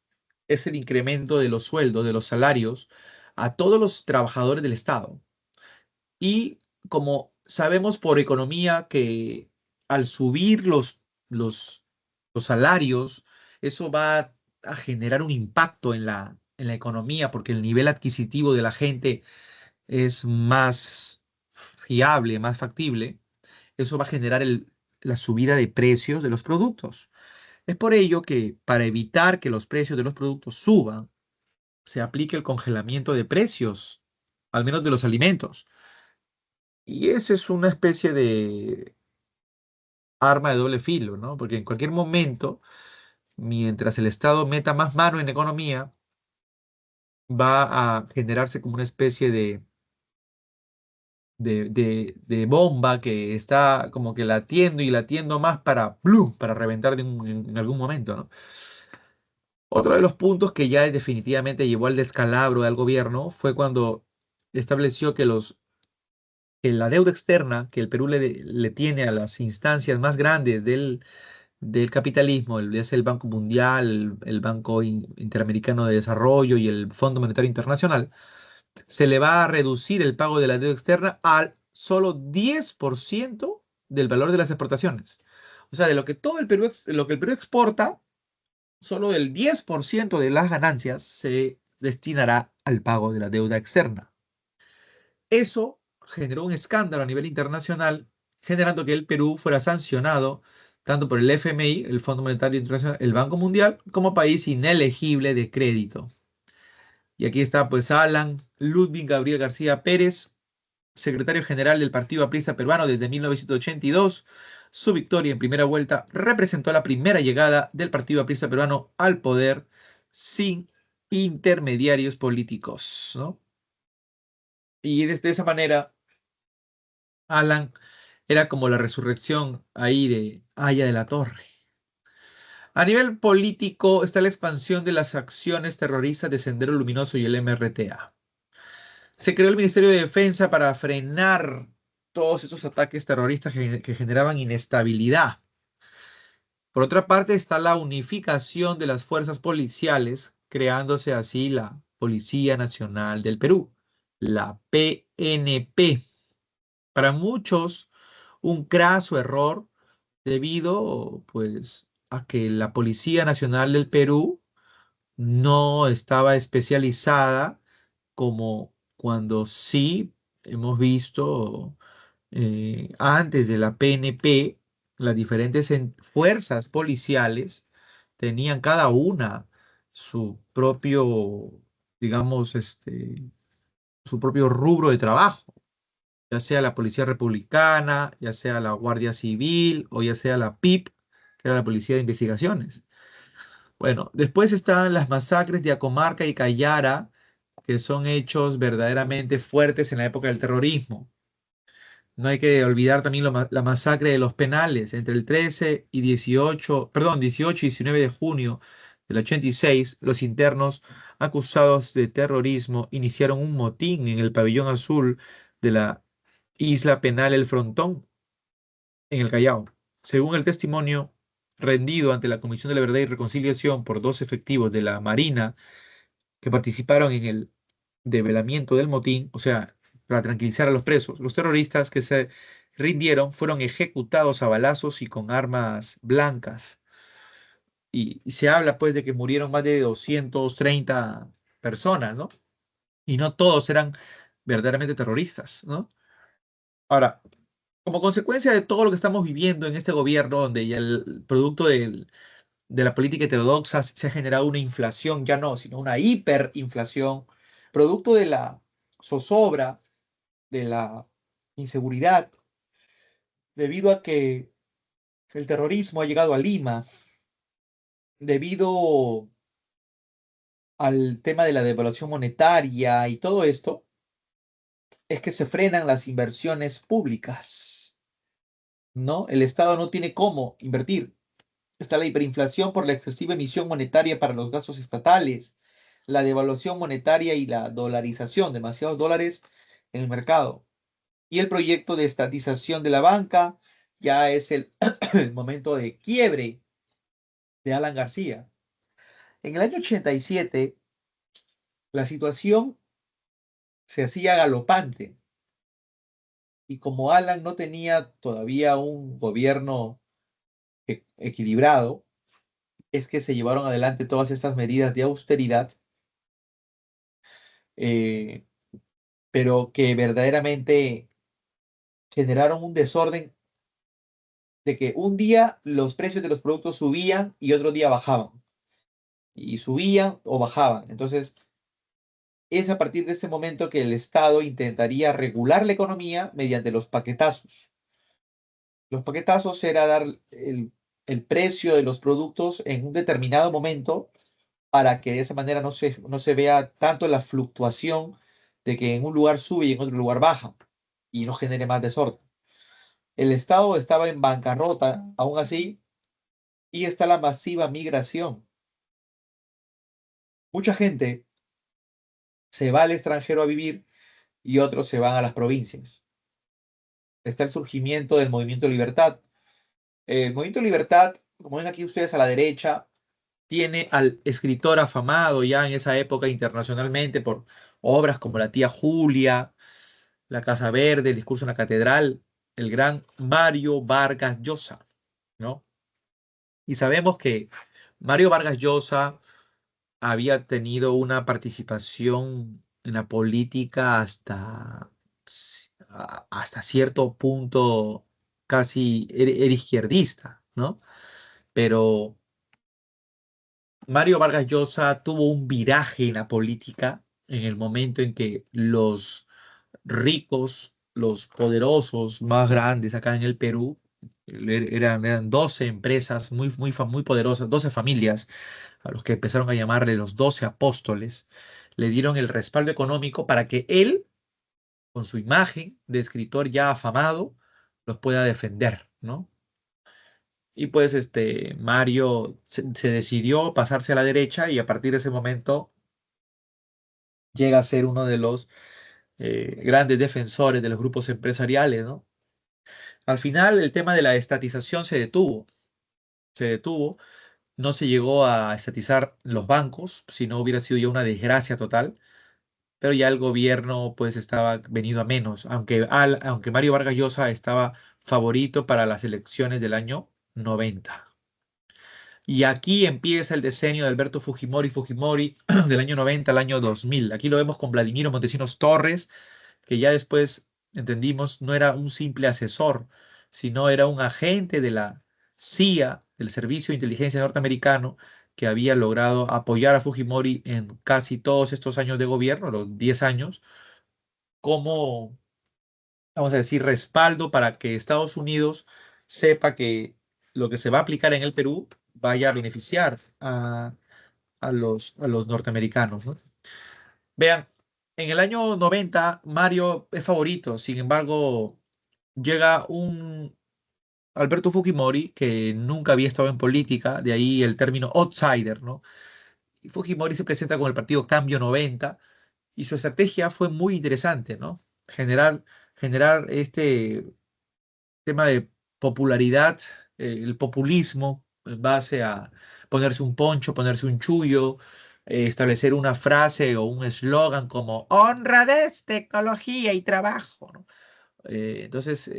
es el incremento de los sueldos, de los salarios a todos los trabajadores del Estado. Y como sabemos por economía que al subir los, los salarios, eso va a generar un impacto en en la economía porque el nivel adquisitivo de la gente es más fiable, más factible. Eso va a generar la subida de precios de los productos. Es por ello que para evitar que los precios de los productos suban, se aplique el congelamiento de precios, al menos de los alimentos. Y esa es una especie de arma de doble filo, ¿no? Porque en cualquier momento, mientras el Estado meta más mano en la economía, va a generarse como una especie de bomba que está como que latiendo y latiendo más para, ¡plum!, para reventar en algún momento, ¿no? Otro de los puntos que ya definitivamente llevó al descalabro al gobierno fue cuando estableció que la deuda externa que el Perú le tiene a las instancias más grandes del capitalismo, es el Banco Mundial, el Banco Interamericano de Desarrollo y el Fondo Monetario Internacional, se le va a reducir el pago de la deuda externa al solo 10% del valor de las exportaciones. O sea, de lo que todo el Perú, lo que el Perú exporta, solo el 10% de las ganancias se destinará al pago de la deuda externa. Eso generó un escándalo a nivel internacional, generando que el Perú fuera sancionado tanto por el FMI, el Fondo Monetario Internacional, el Banco Mundial, como país inelegible de crédito. Y aquí está pues Alan Ludwig Gabriel García Pérez, secretario general del Partido Aprista Peruano desde 1982. Su victoria en primera vuelta representó la primera llegada del Partido Aprista Peruano al poder sin intermediarios políticos, ¿no? Y de esa manera, Alan era como la resurrección ahí de Aya de la Torre. A nivel político está la expansión de las acciones terroristas de Sendero Luminoso y el MRTA. Se creó el Ministerio de Defensa para frenar todos esos ataques terroristas que generaban inestabilidad. Por otra parte está la unificación de las fuerzas policiales, creándose así la Policía Nacional del Perú, la PNP. Para muchos, un craso error debido pues a que la Policía Nacional del Perú no estaba especializada como cuando sí hemos visto antes de la PNP, las diferentes fuerzas policiales tenían cada una su propio, digamos, su propio rubro de trabajo, ya sea la Policía Republicana, ya sea la Guardia Civil o ya sea la PIP, que era la Policía de Investigaciones. Bueno, después están las masacres de Acomarca y Cayara, que son hechos verdaderamente fuertes en la época del terrorismo. No hay que olvidar también la masacre de los Penales entre el 13 y 18, perdón, 18 y 19 de junio del 86. Los internos acusados de terrorismo iniciaron un motín en el pabellón azul de la isla penal El Frontón, en el Callao. Según el testimonio rendido ante la Comisión de la Verdad y Reconciliación por dos efectivos de la Marina que participaron en el develamiento del motín, o sea, para tranquilizar a los presos, los terroristas que se rindieron fueron ejecutados a balazos y con armas blancas. Y se habla pues de que murieron más de 230 personas, ¿no? Y no todos eran verdaderamente terroristas, ¿no? Ahora, como consecuencia de todo lo que estamos viviendo en este gobierno, donde ya el producto de la política heterodoxa se ha generado una inflación, ya no, sino una hiperinflación, producto de la zozobra, de la inseguridad, debido a que el terrorismo ha llegado a Lima, debido al tema de la devaluación monetaria y todo esto, es que se frenan las inversiones públicas, ¿no? El Estado no tiene cómo invertir. Está la hiperinflación por la excesiva emisión monetaria para los gastos estatales, la devaluación monetaria y la dolarización, demasiados dólares en el mercado. Y el proyecto de estatización de la banca ya es el momento de quiebre de Alan García. En el año 87, la situación se hacía galopante y como Alan no tenía todavía un gobierno equilibrado, es que se llevaron adelante todas estas medidas de austeridad, eh, pero que verdaderamente generaron un desorden de que un día los precios de los productos subían y otro día bajaban, y subían o bajaban. Entonces, es a partir de este momento que el Estado intentaría regular la economía mediante los paquetazos. Los paquetazos era dar el precio de los productos en un determinado momento para que de esa manera no se vea tanto la fluctuación de que en un lugar sube y en otro lugar baja y no genere más desorden. El Estado estaba en bancarrota, aún así, y está la masiva migración. Mucha gente se va al extranjero a vivir y otros se van a las provincias. Está el surgimiento del Movimiento Libertad. El Movimiento Libertad, como ven aquí ustedes a la derecha, tiene al escritor afamado ya en esa época internacionalmente por obras como La tía Julia, La Casa Verde, El discurso en la catedral, el gran Mario Vargas Llosa, ¿no? Y sabemos que Mario Vargas Llosa había tenido una participación en la política hasta cierto punto casi era izquierdista, ¿no? Pero Mario Vargas Llosa tuvo un viraje en la política en el momento en que los ricos, los poderosos más grandes acá en el Perú, eran 12 empresas muy poderosas, 12 familias, a los que empezaron a llamarle los 12 apóstoles, le dieron el respaldo económico para que él, con su imagen de escritor ya afamado, los pueda defender, ¿no? Y pues Mario se decidió pasarse a la derecha y a partir de ese momento llega a ser uno de los grandes defensores de los grupos empresariales, ¿no? Al final el tema de la estatización se detuvo, no se llegó a estatizar los bancos, si no hubiera sido ya una desgracia total, pero ya el gobierno pues estaba venido a menos, aunque Mario Vargas Llosa estaba favorito para las elecciones del año 90. Y aquí empieza el decenio de Alberto Fujimori del año 90 al año 2000. Aquí lo vemos con Vladimiro Montesinos Torres, que ya después entendimos no era un simple asesor, sino era un agente de la CIA, del Servicio de Inteligencia Norteamericano, que había logrado apoyar a Fujimori en casi todos estos años de gobierno, los 10 años, como, vamos a decir, respaldo para que Estados Unidos sepa que lo que se va a aplicar en el Perú vaya a beneficiar a los norteamericanos, ¿no? Vean, en el año 90 Mario es favorito, sin embargo, llega un Alberto Fujimori que nunca había estado en política, de ahí el término outsider, ¿no? Y Fujimori se presenta con el partido Cambio 90 y su estrategia fue muy interesante, ¿no? Generar este tema de popularidad, el populismo en base a ponerse un poncho, ponerse un chullo, establecer una frase o un eslogan como honradez, tecnología y trabajo, ¿no? Entonces,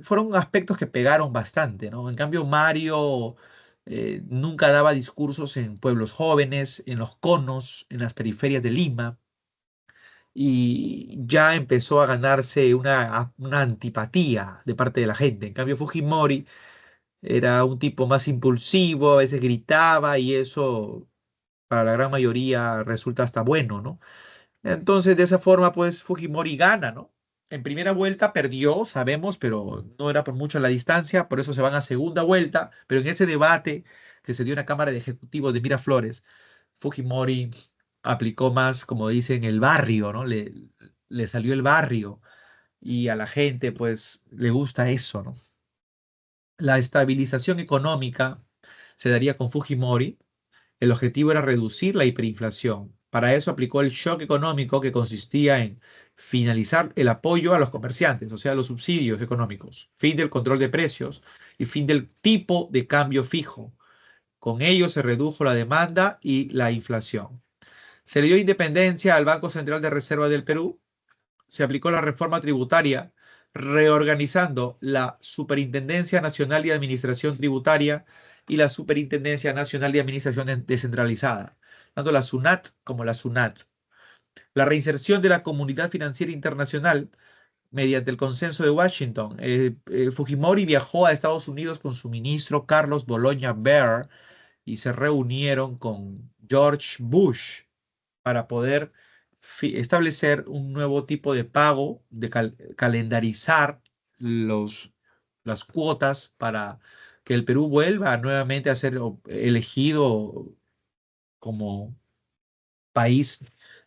fueron aspectos que pegaron bastante, ¿no? En cambio, Mario nunca daba discursos en pueblos jóvenes, en los conos, en las periferias de Lima, y ya empezó a ganarse una antipatía de parte de la gente. En cambio, Fujimori era un tipo más impulsivo, a veces gritaba y eso para la gran mayoría resulta hasta bueno, ¿no? Entonces, de esa forma, pues Fujimori gana, ¿no? En primera vuelta perdió, sabemos, pero no era por mucho la distancia, por eso se van a segunda vuelta, pero en ese debate que se dio en la Cámara de Ejecutivos de Miraflores, Fujimori aplicó más, como dicen, el barrio, ¿no? Le salió el barrio y a la gente, pues, le gusta eso, ¿no? La estabilización económica se daría con Fujimori. El objetivo era reducir la hiperinflación. Para eso aplicó el shock económico que consistía en finalizar el apoyo a los comerciantes, o sea, los subsidios económicos, fin del control de precios y fin del tipo de cambio fijo. Con ello se redujo la demanda y la inflación. Se le dio independencia al Banco Central de Reserva del Perú, se aplicó la reforma tributaria, reorganizando la Superintendencia Nacional de Administración Tributaria y la Superintendencia Nacional de Administración Descentralizada, tanto la SUNAT como la SUNAT. La reinserción de la Comunidad Financiera Internacional mediante el consenso de Washington. Fujimori viajó a Estados Unidos con su ministro Carlos Bologna Bear y se reunieron con George Bush para poder establecer un nuevo tipo de pago, de calendarizar las cuotas para que el Perú vuelva nuevamente a ser elegido como país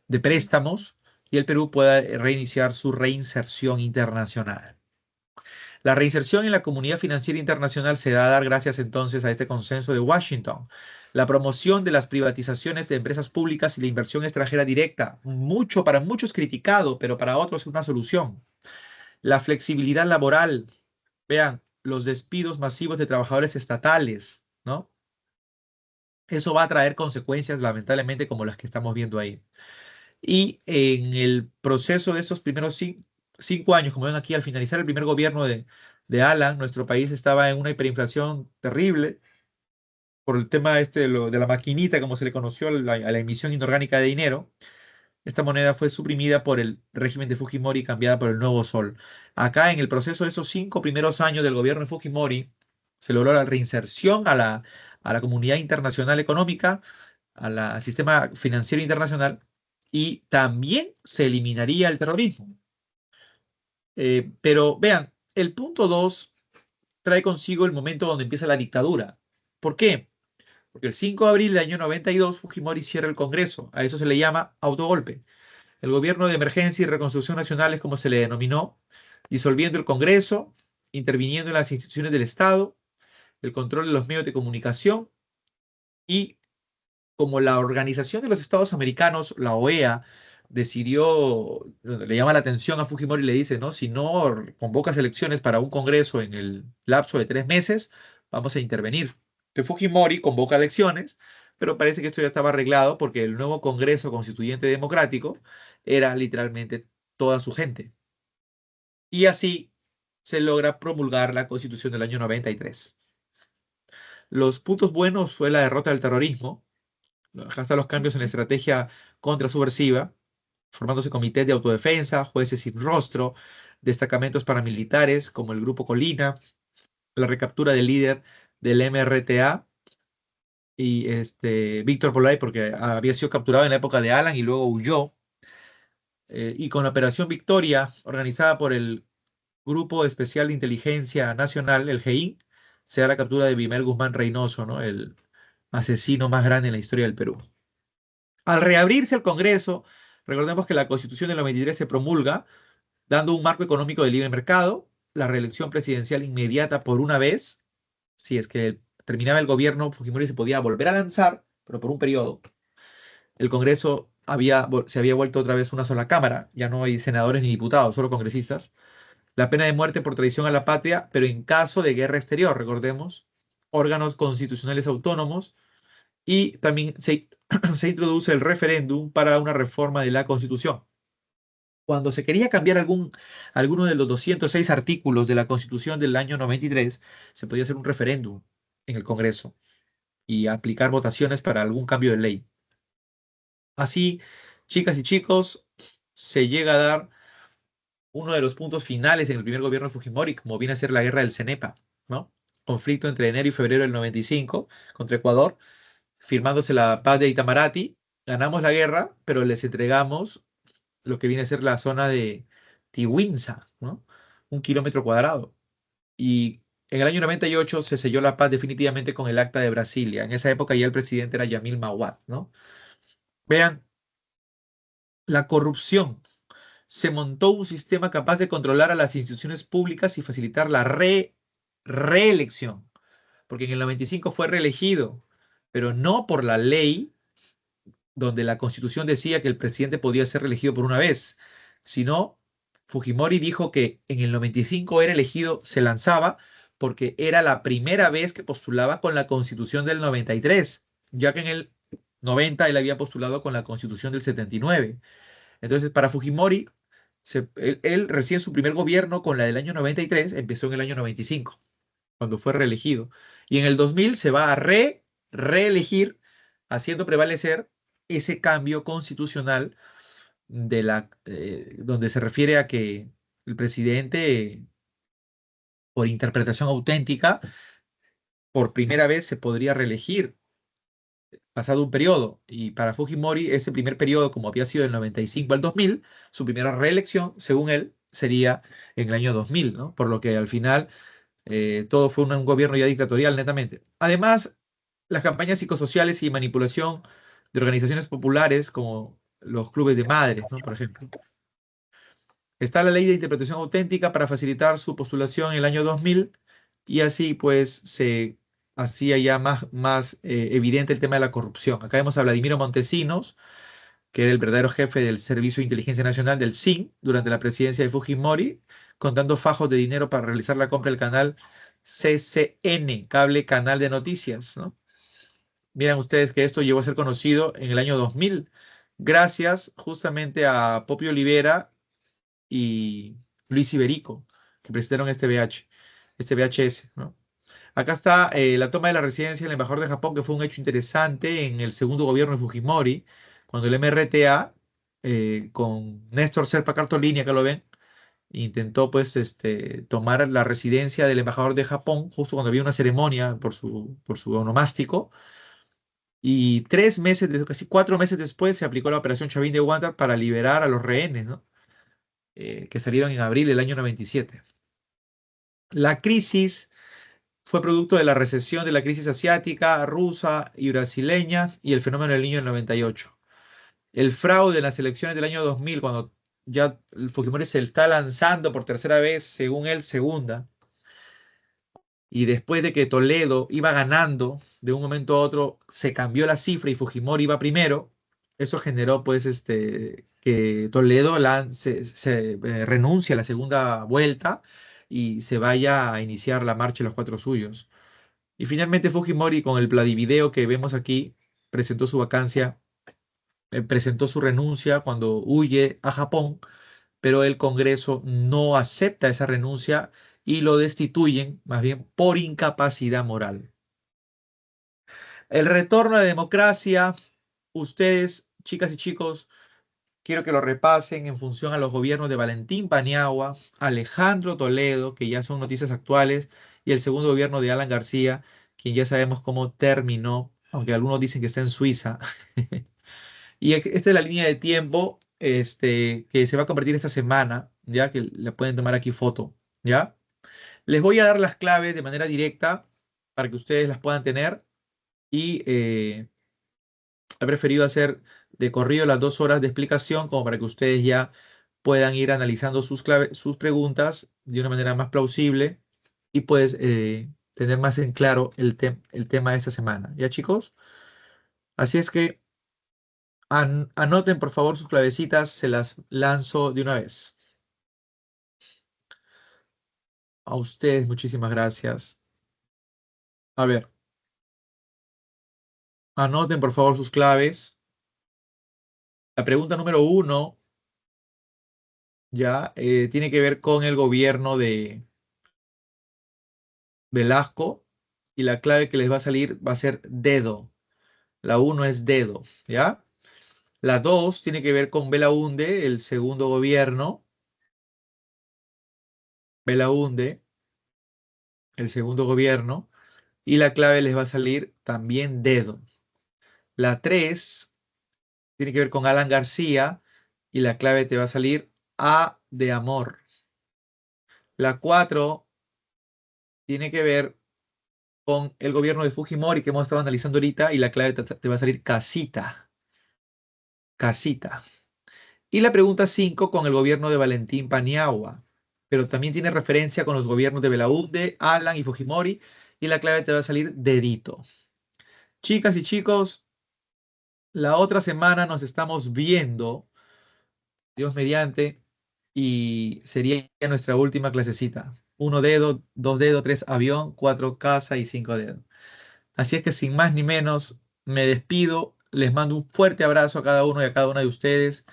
de préstamos y el Perú pueda reiniciar su reinserción internacional. La reinserción en la comunidad financiera internacional se da a dar gracias entonces a este consenso de Washington. La promoción de las privatizaciones de empresas públicas y la inversión extranjera directa, mucho para muchos criticado, pero para otros es una solución. La flexibilidad laboral, vean, los despidos masivos de trabajadores estatales, ¿no? Eso va a traer consecuencias lamentablemente como las que estamos viendo ahí. Y en el proceso de estos primeros 5 años, como ven aquí, al finalizar el primer gobierno de Alan, nuestro país estaba en una hiperinflación terrible por el tema este de la maquinita, como se le conoció a la emisión inorgánica de dinero. Esta moneda fue suprimida por el régimen de Fujimori y cambiada por el nuevo sol. Acá, en el proceso de esos 5 primeros años del gobierno de Fujimori, se logró la reinserción a la comunidad internacional económica, al sistema financiero internacional, y también se eliminaría el terrorismo. Pero vean, el punto 2 trae consigo el momento donde empieza la dictadura. ¿Por qué? Porque el 5 de abril del año 92 Fujimori cierra el Congreso. A eso se le llama autogolpe. El gobierno de emergencia y reconstrucción nacional es como se le denominó, disolviendo el Congreso, interviniendo en las instituciones del Estado, el control de los medios de comunicación, y como la Organización de los Estados Americanos, la OEA, decidió, le llama la atención a Fujimori y le dice, ¿no? Si no convocas elecciones para un Congreso en el lapso de 3 meses, vamos a intervenir. Entonces Fujimori convoca elecciones, pero parece que esto ya estaba arreglado porque el nuevo Congreso Constituyente Democrático era literalmente toda su gente. Y así se logra promulgar la Constitución del año 93. Los puntos buenos fue la derrota del terrorismo, hasta los cambios en la estrategia contrasubversiva, formándose comités de autodefensa, jueces sin rostro, destacamentos paramilitares como el Grupo Colina, la recaptura del líder del MRTA y Víctor Polay, porque había sido capturado en la época de Alan y luego huyó. Y con la Operación Victoria, organizada por el Grupo Especial de Inteligencia Nacional, el GEIN, se da la captura de Bimel Guzmán Reynoso, ¿no? El asesino más grande en la historia del Perú. Al reabrirse el Congreso, recordemos que la Constitución del 93 se promulga, dando un marco económico de libre mercado, la reelección presidencial inmediata por una vez, si es que terminaba el gobierno, Fujimori se podía volver a lanzar, pero por un periodo. El Congreso se había vuelto otra vez una sola cámara, ya no hay senadores ni diputados, solo congresistas. La pena de muerte por traición a la patria, pero en caso de guerra exterior, recordemos, órganos constitucionales autónomos, y también se introduce el referéndum para una reforma de la Constitución. Cuando se quería cambiar alguno de los 206 artículos de la Constitución del año 93, se podía hacer un referéndum en el Congreso y aplicar votaciones para algún cambio de ley. Así, chicas y chicos, se llega a dar uno de los puntos finales en el primer gobierno de Fujimori, como viene a ser la guerra del Cenepa, ¿no? Conflicto entre enero y febrero del 95 contra Ecuador, firmándose la paz de Itamaraty. Ganamos la guerra, pero les entregamos lo que viene a ser la zona de Tiwinza, ¿no? 1 kilómetro cuadrado. Y en el año 98 se selló la paz definitivamente con el Acta de Brasilia. En esa época ya el presidente era Yamil Mahuad, ¿no? Vean, la corrupción. Se montó un sistema capaz de controlar a las instituciones públicas y facilitar la reelección, porque en el 95 fue reelegido, pero no por la ley donde la Constitución decía que el presidente podía ser reelegido por una vez, sino Fujimori dijo que en el 95 era elegido, se lanzaba porque era la primera vez que postulaba con la Constitución del 93, ya que en el 90 él había postulado con la Constitución del 79. Entonces, para Fujimori, él recién su primer gobierno con la del año 93 empezó en el año 95, cuando fue reelegido. Y en el 2000 se va a reelegir, haciendo prevalecer ese cambio constitucional donde se refiere a que el presidente, por interpretación auténtica, por primera vez se podría reelegir pasado un periodo. Y para Fujimori, ese primer periodo, como había sido del 95 al 2000, su primera reelección, según él, sería en el año 2000, ¿no? Por lo que al final todo fue un gobierno ya dictatorial, netamente. Además, las campañas psicosociales y manipulación de organizaciones populares como los clubes de madres, ¿no? Por ejemplo. Está la ley de interpretación auténtica para facilitar su postulación en el año 2000, y así pues se hacía ya más evidente el tema de la corrupción. Acá vemos a Vladimiro Montesinos, que era el verdadero jefe del Servicio de Inteligencia Nacional del SIN durante la presidencia de Fujimori, contando fajos de dinero para realizar la compra del canal CCN, Cable Canal de Noticias, ¿no? Miren ustedes que esto llegó a ser conocido en el año 2000, gracias justamente a Popio Olivera y Luis Iberico, que presentaron este VHS, ¿no? Acá está la toma de la residencia del embajador de Japón, que fue un hecho interesante en el segundo gobierno de Fujimori, cuando el MRTA, con Néstor Serpa Cartolini, acá lo ven, intentó pues tomar la residencia del embajador de Japón, justo cuando había una ceremonia por su onomástico. Y 3 meses, casi 4 meses después, se aplicó la operación Chavín de Guantar para liberar a los rehenes, ¿no? Que salieron en abril del año 97. La crisis fue producto de la recesión de la crisis asiática, rusa y brasileña y el fenómeno del niño del 98. El fraude en las elecciones del año 2000, cuando ya el Fujimori se está lanzando por tercera vez, según él, segunda, y después de que Toledo iba ganando, de un momento a otro se cambió la cifra y Fujimori iba primero. Eso generó pues que Toledo renuncia a la segunda vuelta y se vaya a iniciar la marcha de los cuatro suyos. Y finalmente Fujimori, con el Vladivideo que vemos aquí, presentó su vacancia, presentó su renuncia cuando huye a Japón, pero el Congreso no acepta esa renuncia y lo destituyen, más bien por incapacidad moral. El retorno a la democracia, ustedes, chicas y chicos, quiero que lo repasen en función a los gobiernos de Valentín Paniagua, Alejandro Toledo, que ya son noticias actuales, y el segundo gobierno de Alan García, quien ya sabemos cómo terminó, aunque algunos dicen que está en Suiza. Y esta es la línea de tiempo que se va a convertir esta semana, ya que le pueden tomar aquí foto, ¿ya? Les voy a dar las claves de manera directa para que ustedes las puedan tener y he preferido hacer de corrido las 2 horas de explicación como para que ustedes ya puedan ir analizando sus preguntas de una manera más plausible y pues tener más en claro el tema de esta semana. ¿Ya, chicos? Así es que anoten por favor sus clavecitas, se las lanzo de una vez. A ustedes, muchísimas gracias. A ver, anoten por favor sus claves. La pregunta número 1 ya tiene que ver con el gobierno de Velasco y la clave que les va a salir va a ser dedo. La 1 es dedo, ¿ya? La 2 tiene que ver con Belaúnde, el segundo gobierno. Belaúnde, el segundo gobierno. Y la clave les va a salir también dedo. La 3 tiene que ver con Alan García y la clave te va a salir A de amor. La 4 tiene que ver con el gobierno de Fujimori que hemos estado analizando ahorita y la clave te va a salir casita. Casita. Y la pregunta 5 con el gobierno de Valentín Paniagua, pero también tiene referencia con los gobiernos de Belaúnde, Alan y Fujimori y la clave te va a salir dedito. Chicas y chicos, la otra semana nos estamos viendo, Dios mediante, y sería nuestra última clasecita. 1 dedo, 2 dedos, 3 avión, 4 casa y 5 dedos. Así es que sin más ni menos, me despido, les mando un fuerte abrazo a cada uno y a cada una de ustedes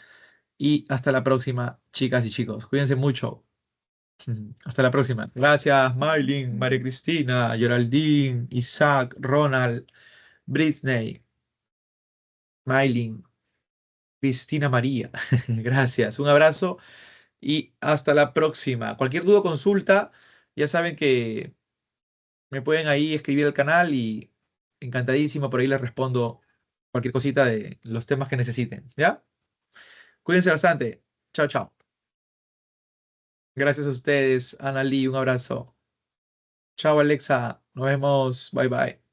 y hasta la próxima, chicas y chicos. Cuídense mucho. Hasta la próxima. Gracias, Maylin, María Cristina, Geraldine, Isaac, Ronald, Britney, Maylin, Cristina María. Gracias. Un abrazo y hasta la próxima. Cualquier duda o consulta, ya saben que me pueden ahí escribir al canal y encantadísimo por ahí les respondo cualquier cosita de los temas que necesiten. ¿Ya? Cuídense bastante. Chao, chao. Gracias a ustedes, Ana Lee, un abrazo. Chao, Alexa. Nos vemos. Bye, bye.